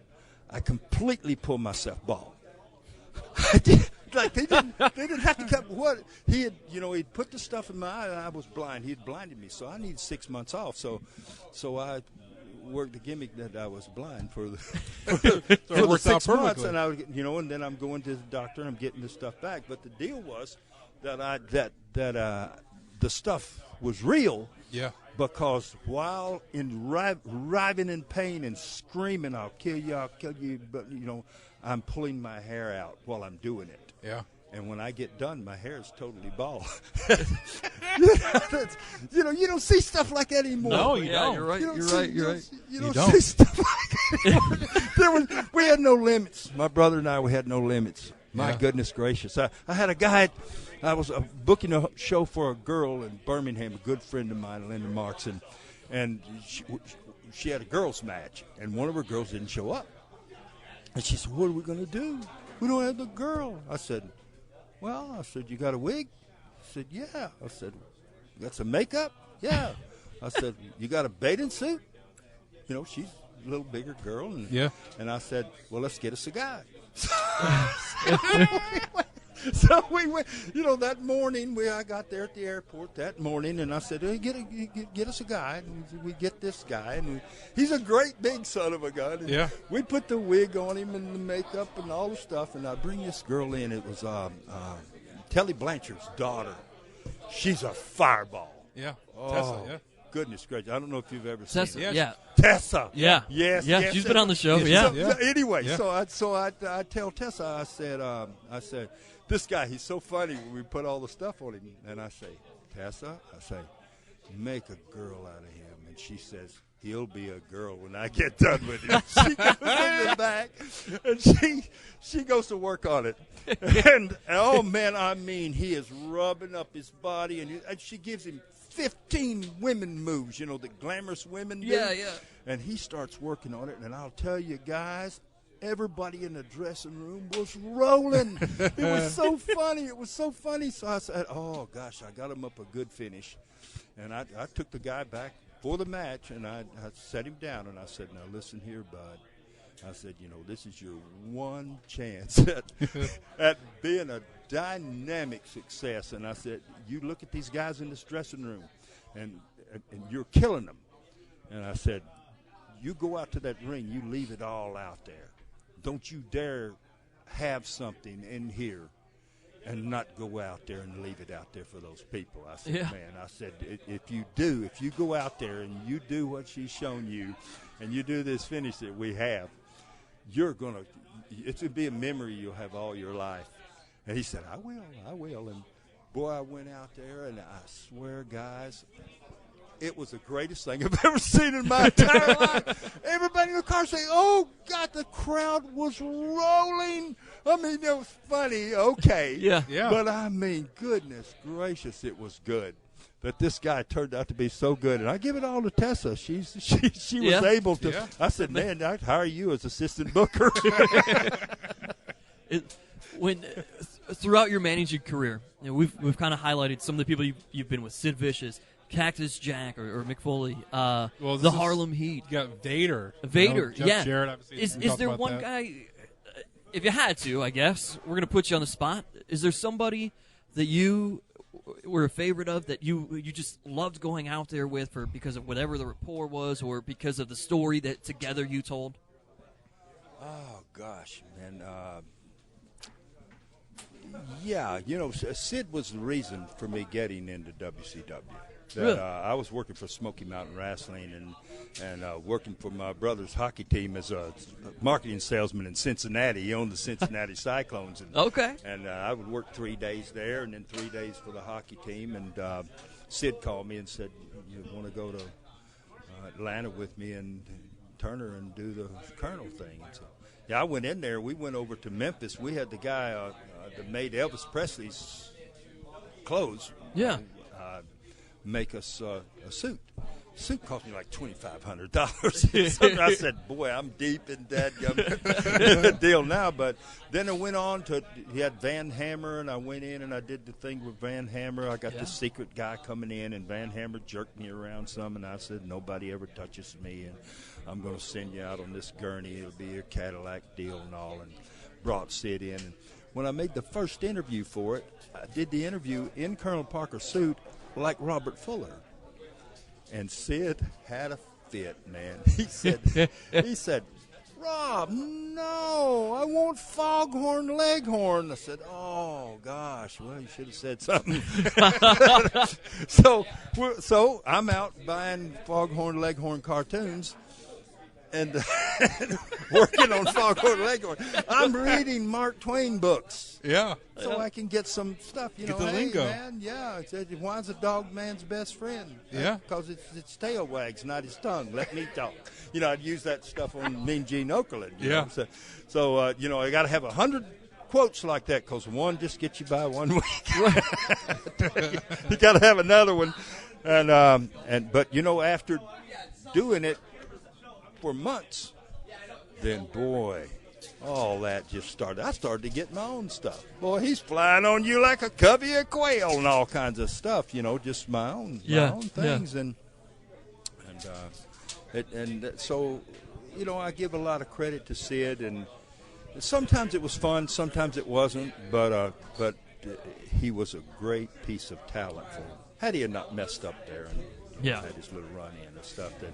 I completely pull myself bald. I did. Like they didn't have to cut what he had. He'd put the stuff in my eye, and I was blind. He had blinded me, so I needed 6 months off. So I worked the gimmick that I was blind for the, for the 6 months, and and then I'm going to the doctor and I'm getting this stuff back. But the deal was that the stuff was real. Yeah. Because while writhing in pain and screaming, "I'll kill you," but I'm pulling my hair out while I'm doing it. Yeah. And when I get done, my hair is totally bald. You don't see stuff like that anymore. No, you don't. You're right. You're right. You don't see stuff like that anymore. We had no limits. My brother and I, we had no limits. My goodness gracious. I had a guy, I was booking a show for a girl in Birmingham, a good friend of mine, Linda Marks, and she had a girls' match, and one of her girls didn't show up. And she said, "What are we going to do? We don't have the girl." I said, "You got a wig?" I said, "Yeah." I said, "You got some makeup?" "Yeah." I said, "You got a bathing suit?" She's a little bigger girl. And I said, "Well, let's get us a guy." So we went, that morning, I got there at the airport that morning, and I said, "Hey, get us a guy." And we get this guy, and he's a great big son of a gun. And we put the wig on him and the makeup and all the stuff, and I bring this girl in. It was Telly Blanchard's daughter. She's a fireball. Yeah. Oh, Tessa, yeah. Goodness gracious. I don't know if you've ever seen Tessa, her. yeah. Tessa. Yeah. Yes. She's been on the show. Anyway, Yeah. so I tell Tessa, I said, this guy, he's so funny when we put all the stuff on him. And I say, Tessa, make a girl out of him. And she says, he'll be a girl when I get done with him. She goes in the back, and she goes to work on it. And, oh, man, he is rubbing up his body. And she gives him 15 women moves, the glamorous women do. Yeah. And he starts working on it. And I'll tell you, guys, everybody in the dressing room was rolling. It was so funny. So I said, oh, gosh, I got him up a good finish. And I took the guy back for the match, and I set him down, and I said, now listen here, bud. I said, this is your one chance at being a dynamic success. And I said, you look at these guys in this dressing room, and you're killing them. And I said, you go out to that ring, you leave it all out there. Don't you dare have something in here and not go out there and leave it out there for those people. I said, if you go out there and you do what she's shown you, and you do this finish that we have, it's going to be a memory you'll have all your life. And he said, I will. And boy, I went out there, and I swear, guys, it was the greatest thing I've ever seen in my entire life. Everybody in the car saying, oh, God, the crowd was rolling. It was funny, okay. Yeah. But, goodness gracious, it was good. That this guy turned out to be so good. And I give it all to Tessa. She was able to. Yeah. I said, man, I'd hire you as assistant booker. Throughout your managing career, we've kind of highlighted some of the people you've been with. Sid Vicious, Cactus Jack, or Mick Foley, the Harlem Heat. You got Vader. Jeff Jarrett, obviously. Is there one guy, if you had to, I guess, we're going to put you on the spot. Is there somebody that you were a favorite of, that you just loved going out there with because of whatever the rapport was, or because of the story that together you told? Oh, gosh, man. Sid was the reason for me getting into WCW. Really? I was working for Smoky Mountain Wrestling and working for my brother's hockey team as a marketing salesman in Cincinnati. He owned the Cincinnati Cyclones. And I would work 3 days there and then 3 days for the hockey team. And Sid called me and said, you want to go to Atlanta with me and Turner and do the Colonel thing? And so, I went in there. We went over to Memphis. We had the guy that made Elvis Presley's clothes. Yeah. Make us a suit. Suit cost me like $2,500. I said, boy, I'm deep in that deal now. But then I went on to, he had Van Hammer, and I went in and I did the thing with Van Hammer. I got this secret guy coming in, and Van Hammer jerked me around some, and I said, nobody ever touches me, and I'm going to send you out on this gurney. It'll be a Cadillac deal and all, and brought Sid in. And when I made the first interview for it, I did the interview in Colonel Parker's suit like Robert Fuller. And Sid had a fit, man. He said, Rob, no, I want Foghorn Leghorn. I said, oh, gosh, well, you should have said something. So I'm out buying Foghorn Leghorn cartoons and working on Foghorn Leghorn. I'm reading Mark Twain books. Yeah. So I can get some stuff, you get know. The hey, lingo. man, yeah. Why's a dog man's best friend? Yeah. Because its tail wags, not his tongue. Let me talk. You know, I'd use that stuff on Mean Gene Okerlund. Yeah. Know? So you know, I got to have 100 quotes like that because one just gets you by 1 week. You got to have another one. But, you know, after doing it for months, then, boy, all that just started. I started to get my own stuff. Boy, he's flying on you like a covey of quail and all kinds of stuff, you know, just my own things. Yeah. And so, you know, I give a lot of credit to Sid, and sometimes it was fun, sometimes it wasn't, but he was a great piece of talent for him. Had he not messed up there and had his little run in and stuff, then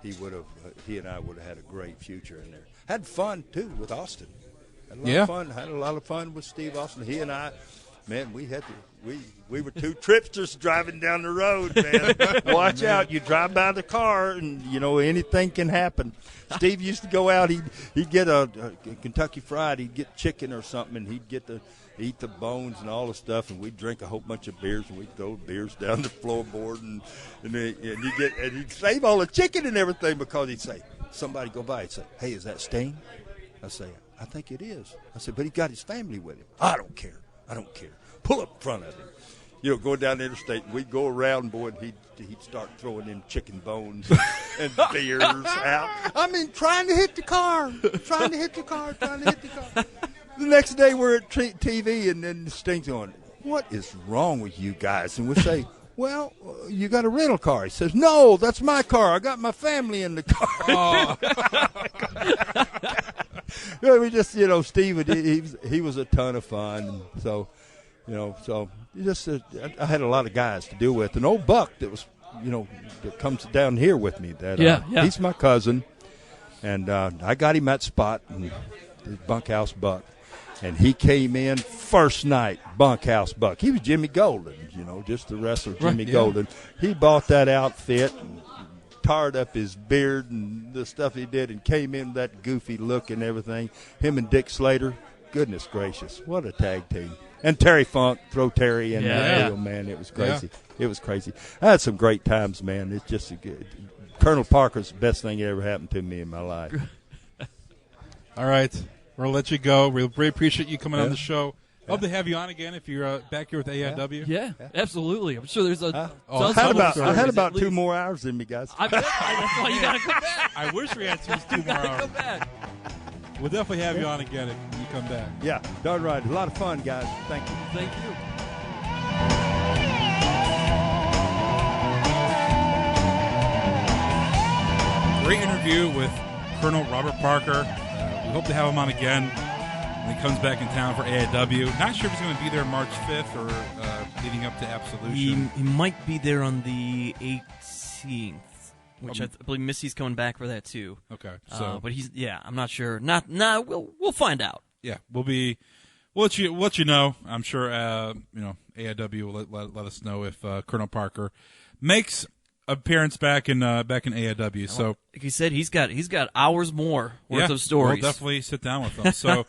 he and I would have had a great future in there. Had fun too with Austin. Had a lot of fun with Steve Austin. He and I, man, we were two tripsters driving down the road, man. Watch out, you drive by the car and you know anything can happen. Steve used to go out, he'd get a Kentucky Fried, he'd get chicken or something, and he'd get eat the bones and all the stuff, and we'd drink a whole bunch of beers, and we'd throw beers down the floorboard, and he'd save all the chicken and everything because he'd say, somebody go by, he'd say, hey, is that Sting? I say, I think it is. I said, but he got his family with him. I don't care. Pull up in front of him. You know, going down the interstate, and we'd go around, boy, and he'd start throwing them chicken bones and beers out. I mean, trying to hit the car. The next day we're at TV, and then Sting's going, what is wrong with you guys? And we say, well, you got a rental car. He says, no, that's my car. I got my family in the car. Oh. We just, you know, Steve, he was a ton of fun. So, you know, I had a lot of guys to deal with. An old Buck that was, you know, that comes down here with me. He's my cousin. And I got him that spot, and the bunkhouse Buck. And he came in first night, bunkhouse Buck. He was Jimmy Golden, you know, just the wrestler Jimmy Golden. He bought that outfit and tarred up his beard and the stuff he did and came in with that goofy look and everything. Him and Dick Slater, goodness gracious, what a tag team. And Terry Funk, throw Terry in that deal, man. It was crazy. Yeah. It was crazy. I had some great times, man. It's just Colonel Parker's the best thing that ever happened to me in my life. All right. We're going to let you go. We really appreciate you coming on the show. Hope to have you on again if you're back here with AIW. Yeah, absolutely. I'm sure there's a I had about 2 more hours in me, guys. I bet. That's why you got to come back. I wish we had 2 more hours. Come back. We'll definitely have you on again if you come back. Yeah, darn right. A lot of fun, guys. Thank you. Thank you. Great interview with Colonel Robert Parker. We hope to have him on again when he comes back in town for AIW. Not sure if he's going to be there March 5th or leading up to Absolution. He might be there on the 18th, which I believe Missy's coming back for that too. Okay, so but I'm not sure. We'll find out. Yeah, we'll let you know. I'm sure AIW will let us know if Colonel Parker makes appearance back in AIW. So like he said, he's got hours more worth of stories. We'll definitely sit down with him. So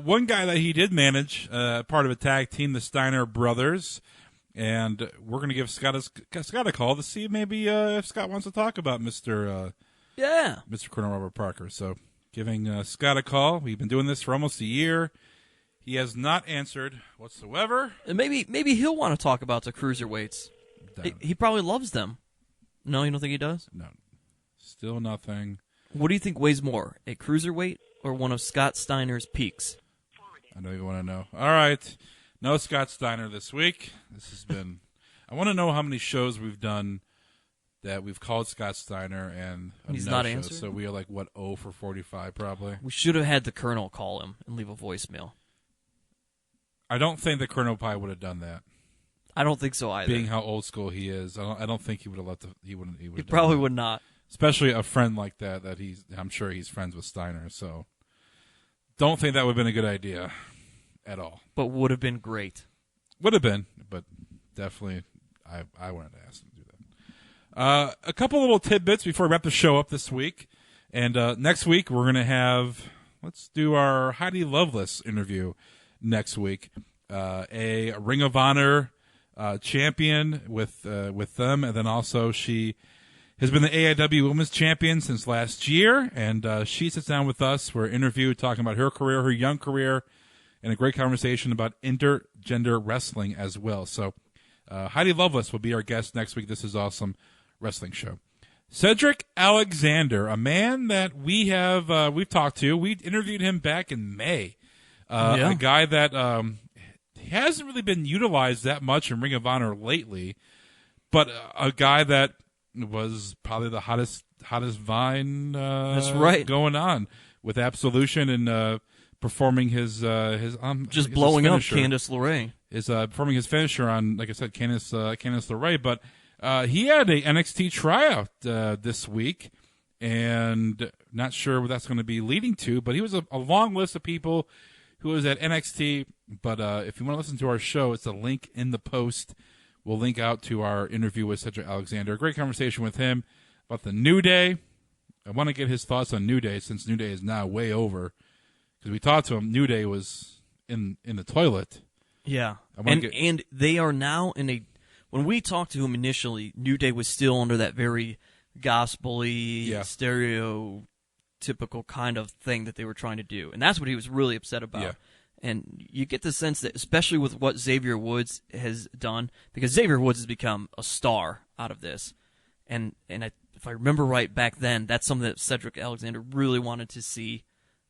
one guy that he did manage, part of a tag team, the Steiner brothers, and we're going to give Scott a call to see maybe if Scott wants to talk about Mr. Colonel Robert Parker. So giving Scott a call. We've been doing this for almost a year. He has not answered whatsoever. And maybe he'll want to talk about the cruiserweights. He probably loves them. No, you don't think he does? No. Still nothing. What do you think weighs more, a cruiserweight or one of Scott Steiner's peaks? I know you want to know. All right. No Scott Steiner this week. This has been... I want to know how many shows we've done that we've called Scott Steiner and he's no not show. answering? So we are 0 for 45 probably. We should have had the Colonel call him and leave a voicemail. I don't think the Colonel Pie would have done that. I don't think so either. Being how old school he is, I don't think he would have let he would He have probably done that. would not. Especially a friend like that I'm sure he's friends with Steiner, so don't think that would have been a good idea at all. But would have been great. Would have been, but definitely I wanted to ask him to do that. A couple little tidbits before we wrap the show up this week. And next week we're going to let's do our Heidi Loveless interview next week. A Ring of Honor champion with them, and then also she has been the AIW Women's Champion since last year, and she sits down with us for an interview talking about her career, her young career, and a great conversation about intergender wrestling as well. So Heidi Loveless will be our guest next week. This is Awesome Wrestling Show. Cedric Alexander, a man that we've talked to. We interviewed him back in May. A guy that hasn't really been utilized that much in Ring of Honor lately, but a guy that was probably the hottest Vine That's right. going on with Absolution and performing his just blowing up Candice LeRae. Is performing his finisher on, like I said, Candice LeRae, but he had a NXT tryout this week, and not sure what that's going to be leading to, but he was a long list of people who was at NXT. But if you want to listen to our show, it's a link in the post. We'll link out to our interview with Cedric Alexander. A great conversation with him about the New Day. I want to get his thoughts on New Day, since New Day is now way over. Because we talked to him, New Day was in the toilet. Yeah, and they are now in a... When we talked to him initially, New Day was still under that very gospel-y, stereotypical kind of thing that they were trying to do. And that's what he was really upset about. Yeah. And you get the sense that, especially with what Xavier Woods has done, because Xavier Woods has become a star out of this. And if I remember right back then, that's something that Cedric Alexander really wanted to see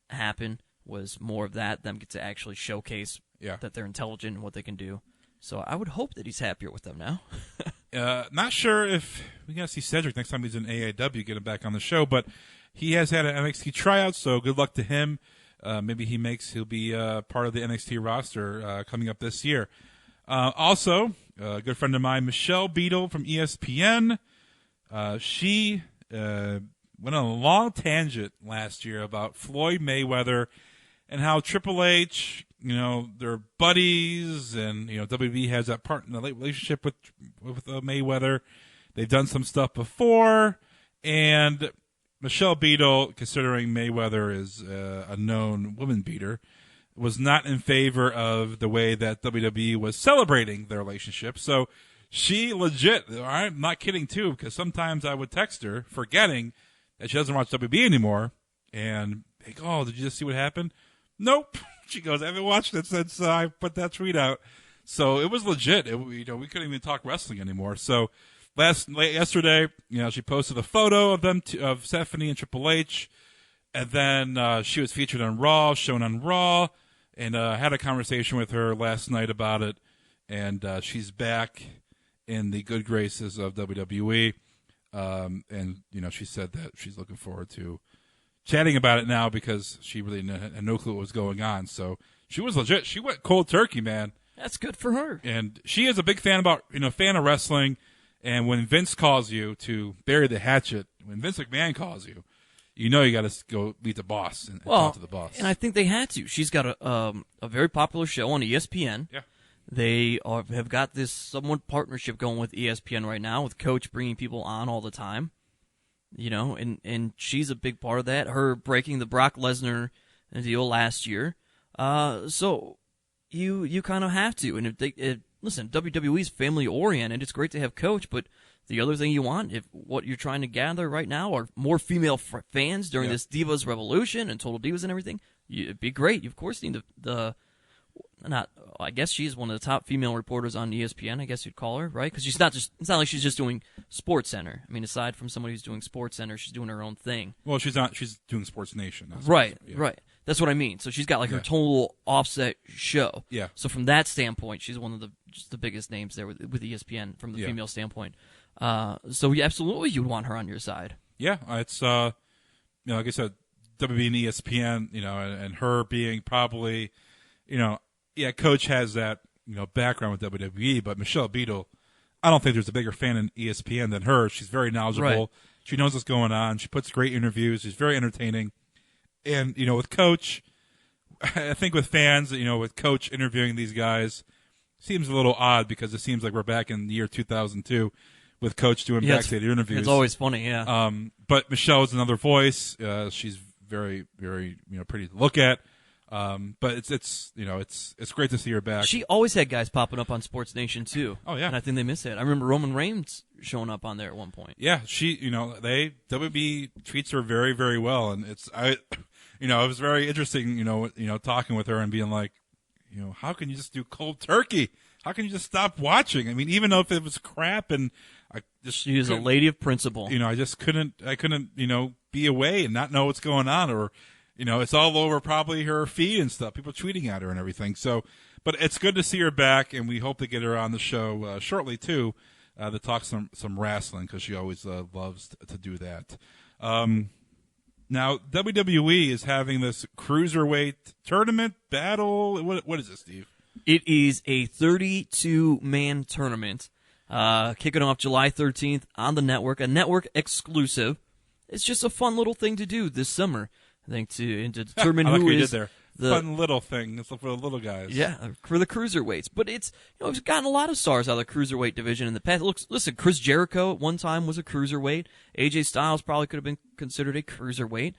happen, was more of that, them get to actually showcase that they're intelligent and what they can do. So I would hope that he's happier with them now. Not sure if we got to see Cedric next time he's in AIW, get him back on the show, but he has had an NXT tryout, so good luck to him. Maybe he'll be part of the NXT roster coming up this year. Also, a good friend of mine, Michelle Beadle from ESPN. She went on a long tangent last year about Floyd Mayweather and how Triple H, they're buddies, and WWE has that part in the relationship with Mayweather. They've done some stuff before, and Michelle Beadle, considering Mayweather is a known woman beater, was not in favor of the way that WWE was celebrating their relationship. So she legit, I'm not kidding too, because sometimes I would text her forgetting that she doesn't watch WWE anymore, and like, oh, did you just see what happened? Nope. She goes, I haven't watched it since I put that tweet out. So it was legit. We couldn't even talk wrestling anymore. So yesterday, she posted a photo of them, of Stephanie and Triple H, and then she was featured on Raw, shown on Raw, and had a conversation with her last night about it, and she's back in the good graces of WWE, and she said that she's looking forward to chatting about it now, because she really had no clue what was going on. So she was legit. She went cold turkey, man. That's good for her. And she is a big fan fan of wrestling. And when Vince calls you to bury the hatchet, when Vince McMahon calls you, you got to go meet the boss and talk to the boss. And I think they had to. She's got a very popular show on ESPN. Yeah. They have got this somewhat partnership going with ESPN right now, with Coach bringing people on all the time. And she's a big part of that. Her breaking the Brock Lesnar deal last year. So you kind of have to. And listen, WWE's family oriented. It's great to have Coach, but the other thing you want, if what you're trying to gather right now are more female fans during this Divas Revolution and Total Divas and everything, it'd be great. You of course need the I guess she's one of the top female reporters on ESPN, I guess you'd call her, right? Because it's not like she's just doing SportsCenter. I mean, aside from somebody who's doing SportsCenter, she's doing her own thing. Well, she's doing Sports Nation. Right. That's what I mean. So she's got like her total offset show. Yeah. So from that standpoint, she's one of the biggest names there with ESPN from the female standpoint. So absolutely, you'd want her on your side. Yeah, it's like I said, WB and ESPN, and her being probably, Coach has that background with WWE, but Michelle Beadle, I don't think there's a bigger fan in ESPN than her. She's very knowledgeable. Right. She knows what's going on. She puts great interviews. She's very entertaining. And, with Coach, I think with fans, with Coach interviewing these guys, seems a little odd because it seems like we're back in the year 2002 with Coach doing backstage interviews. It's always funny, yeah. But Michelle is another voice. She's very, very, pretty to look at. But it's great to see her back. She always had guys popping up on Sports Nation too. Oh yeah, and I think they miss it. I remember Roman Reigns showing up on there at one point. Yeah, she, WB treats her very, very well, and it was very interesting, talking with her and being like, how can you just do cold turkey? How can you just stop watching? I mean, even though if it was crap, and she is a lady of principle. I just couldn't, be away and not know what's going on, or. It's all over probably her feed and stuff. People tweeting at her and everything. So, but it's good to see her back, and we hope to get her on the show shortly too, to talk some wrestling because she always loves to do that. Now, WWE is having this cruiserweight tournament battle. What is this, Steve? It is a 32-man tournament, kicking off July 13th on the network, a network exclusive. It's just a fun little thing to do this summer. I think to determine who is the fun little thing. It's for the little guys. Yeah, for the cruiserweights. But it's it's gotten a lot of stars out of the cruiserweight division in the past. Listen, Chris Jericho at one time was a cruiserweight. AJ Styles probably could have been considered a cruiserweight.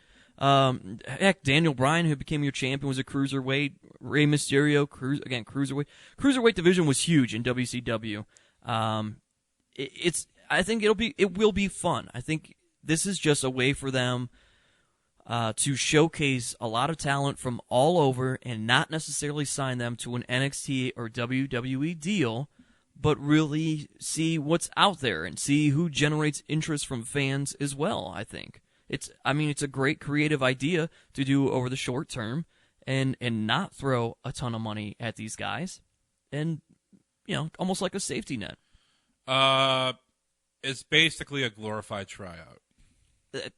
Heck, Daniel Bryan, who became your champion, was a cruiserweight. Rey Mysterio, cruiserweight. Cruiserweight division was huge in WCW. I think it will be fun. I think this is just a way for them to showcase a lot of talent from all over and not necessarily sign them to an NXT or WWE deal, but really see what's out there and see who generates interest from fans as well, I think. It's a great creative idea to do over the short term and not throw a ton of money at these guys and, almost like a safety net. It's basically a glorified tryout.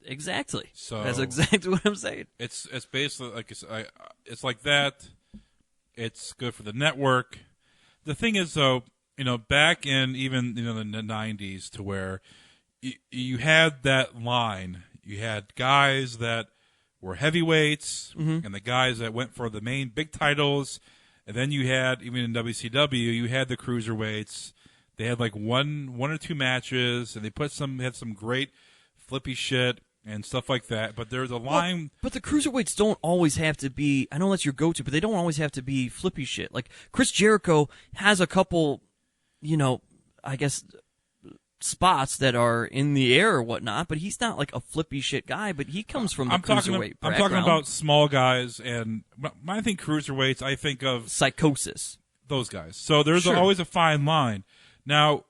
Exactly. So that's exactly what I'm saying. It's basically like it's like that. It's good for the network. The thing is, though, back in even the 90s, to where you had that line. You had guys that were heavyweights, and the guys that went for the main big titles, and then you had even in WCW, you had the cruiserweights. They had like one or two matches, and they had some great flippy shit and stuff like that, but there's a line. But the cruiserweights don't always have to be, I know that's your go-to, but they don't always have to be flippy shit. Like, Chris Jericho has a couple, I guess, spots that are in the air or whatnot, but he's not like a flippy shit guy, but he comes from the cruiserweight background. I'm talking about small guys, and when I think cruiserweights, I think of Psychosis. Those guys. So there's always a fine line. Now,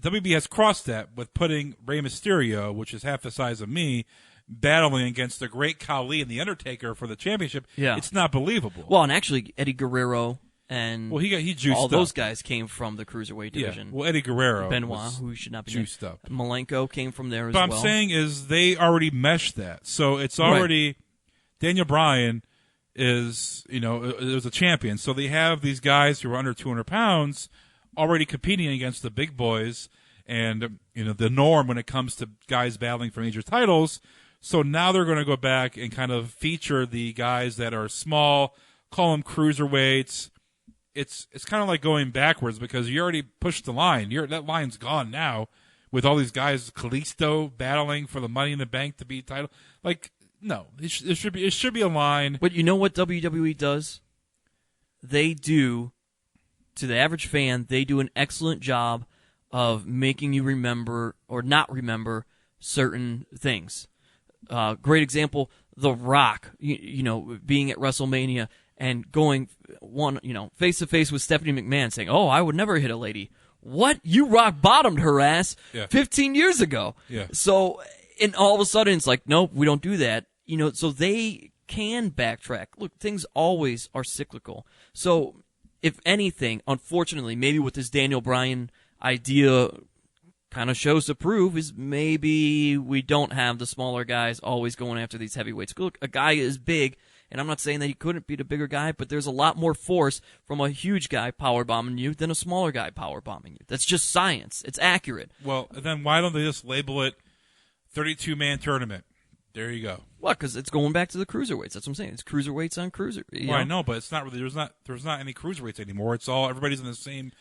WB has crossed that with putting Rey Mysterio, which is half the size of me, battling against the great Khali and The Undertaker for the championship. Yeah. It's not believable. Well, and actually, Eddie Guerrero and he juiced all up. Those guys came from the cruiserweight division. Yeah. Well, Eddie Guerrero. Benoit, who should not be juiced up. Malenko came from there as well. But I'm saying is they already meshed that. So it's already right. Daniel Bryan is, is a champion. So they have these guys who are under 200 pounds already competing against the big boys and, the norm when it comes to guys battling for major titles. So now they're going to go back and kind of feature the guys that are small, call them cruiserweights. It's kind of like going backwards because you already pushed the line. That line's gone now with all these guys, Kalisto battling for the Money in the Bank to be title. Like, no, it should be a line. But you know what WWE does? They do, to the average fan, they do an excellent job of making you remember or not remember certain things. Great example, The Rock, being at WrestleMania and going face to face with Stephanie McMahon saying, "Oh, I would never hit a lady." What? You rock bottomed her ass 15 years ago. Yeah. So, and all of a sudden it's like, nope, we don't do that. So they can backtrack. Look, things always are cyclical. So, if anything, unfortunately, maybe what this Daniel Bryan idea kind of shows to prove is maybe we don't have the smaller guys always going after these heavyweights. Look, a guy is big, and I'm not saying that he couldn't beat a bigger guy, but there's a lot more force from a huge guy powerbombing you than a smaller guy powerbombing you. That's just science. It's accurate. Well, then why don't they just label it 32-man tournament? There you go. What? Because it's going back to the cruiserweights. That's what I'm saying. It's cruiserweights on cruiser. Well, I know, but it's not really. There's not any cruiserweights anymore. It's all everybody's in the same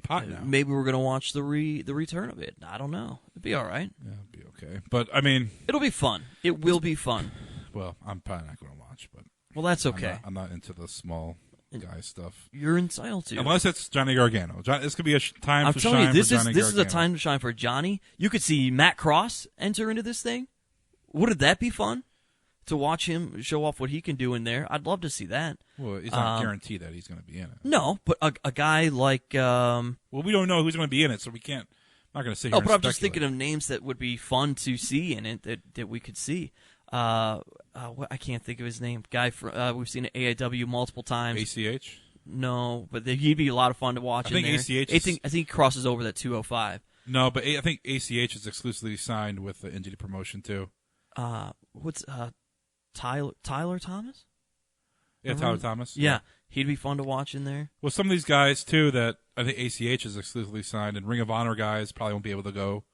pot now. Maybe we're gonna watch the return of it. I don't know. It'd be all right. Yeah, it'll be okay. But I mean, it'll be fun. It will be fun. Well, I'm probably not going to watch, but that's okay. I'm not into the small guy stuff. You're entitled to, unless it's Johnny Gargano. This could be a time. I'm to telling shine you, this for Johnny is a Gargano. time to shine for Johnny. You could see Matt Cross enter into this thing. Wouldn't that be fun to watch him show off what he can do in there? I'd love to see that. Well, it's not guaranteed that he's going to be in it. No, but a guy like well, we don't know who's going to be in it, so we can't. I'm not going to sit here. But I'm just thinking of names that would be fun to see in it that we could see. I can't think of his name. Guy from we've seen at AIW multiple times. ACH? No, but he'd be a lot of fun to watch. I think ACH. I think he crosses over that 205. No, but I think ACH is exclusively signed with the Indie Promotion too. What's Tyler Thomas? Yeah, Tyler Thomas. Yeah, he'd be fun to watch in there. Well, some of these guys too that I think ACH is exclusively signed, and Ring of Honor guys probably won't be able to go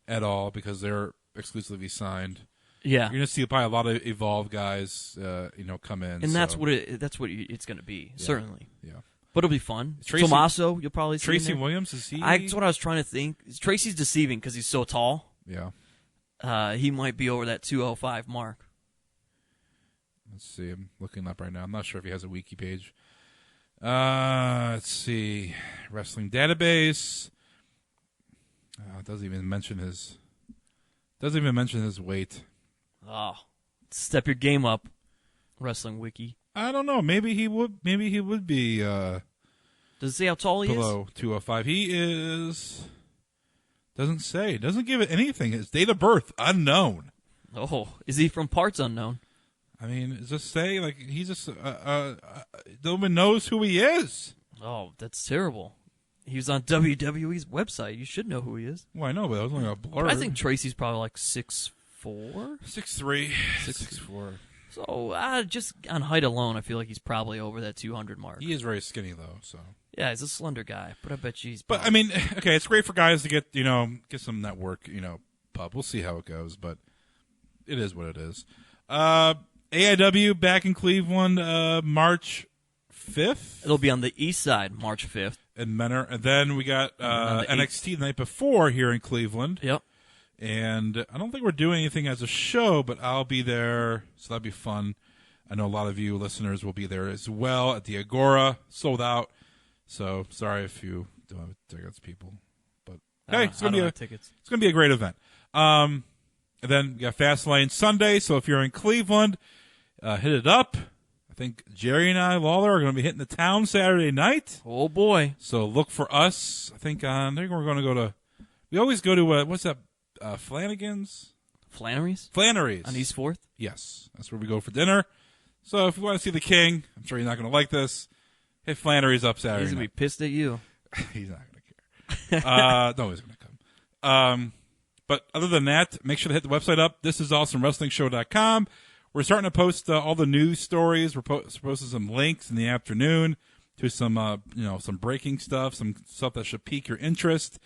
at all because they're exclusively signed. Yeah, you're gonna see probably a lot of Evolve guys, come in, and that's what it's gonna be. Yeah. Certainly. Yeah, but it'll be fun. Tommaso, you'll probably see. Tracy Williams, is he? That's what I was trying to think. Tracy's deceiving because he's so tall. Yeah. He might be over that 205 mark. Let's see. I'm looking up right now. I'm not sure if he has a wiki page. Let's see. Wrestling Database. It doesn't even mention his weight. Oh, step your game up, Wrestling Wiki. I don't know. Maybe he would be. Does it say how tall he is? Below 205. He is. Doesn't say. Doesn't give it anything. His date of birth unknown. Oh, is he from parts unknown? I mean, does it say like he's just no one knows who he is? Oh, that's terrible. He was on WWE's website. You should know who he is. Well, I know, but that was only a blur. I think Tracy's probably like 6'4", 6'3", 6'4". So just on height alone, I feel like he's probably over that 200 mark. He is very skinny though, so. Yeah, he's a slender guy, but I bet you he's. But I mean, okay, it's great for guys to get some network, pub. We'll see how it goes, but it is what it is. AIW back in Cleveland, March 5th. It'll be on the east side, March 5th. And then we got NXT the night before here in Cleveland. Yep. And I don't think we're doing anything as a show, but I'll be there, so that'll be fun. I know a lot of you listeners will be there as well at the Agora, sold out. So sorry if you don't have tickets, people. But hey, it's gonna be a great event. And then we got Fastlane Sunday. So if you're in Cleveland, hit it up. I think Jerry and Lawler, are going to be hitting the town Saturday night. Oh boy! So look for us. I think we're going to go to. We always go to what's that? Flanagan's. Flannery's on East 4th. Yes, that's where we go for dinner. So if you want to see the King, I'm sure you're not going to like this. Hit Flannery's up Saturday. He's going to be pissed at you. He's not going to care. No, he's going to come. But other than that, make sure to hit the website up. ThisIsAwesomeWrestlingShow.com. We're starting to post all the news stories. We're posting some links in the afternoon to some, some breaking stuff, some stuff that should pique your interest.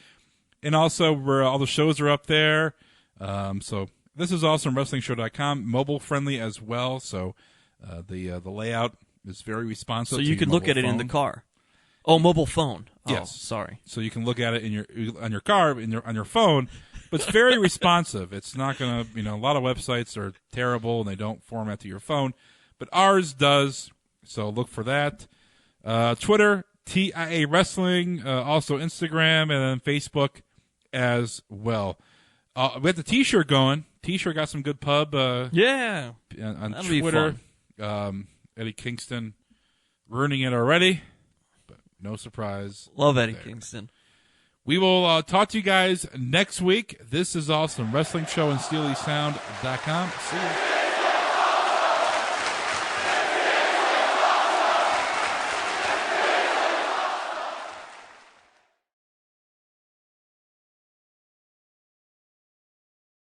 And also, all the shows are up there. So ThisIsAwesomeWrestlingShow.com, mobile friendly as well. So the layout is very responsive. So you can look at it in the car. Oh, mobile phone. Yes. Oh, sorry. So you can look at it on your car, on your phone, but it's very responsive. It's not going to, a lot of websites are terrible and they don't format to your phone, but ours does. So look for that. Twitter, TIA Wrestling, also Instagram, and then Facebook as well. We have the T-shirt going. T-shirt got some good pub. Yeah. On That'll Twitter. be fun. Eddie Kingston ruining it already, but no surprise. Love Eddie there. Kingston. We will talk to you guys next week. This is Awesome Wrestling Show and SteelySound.com. See you.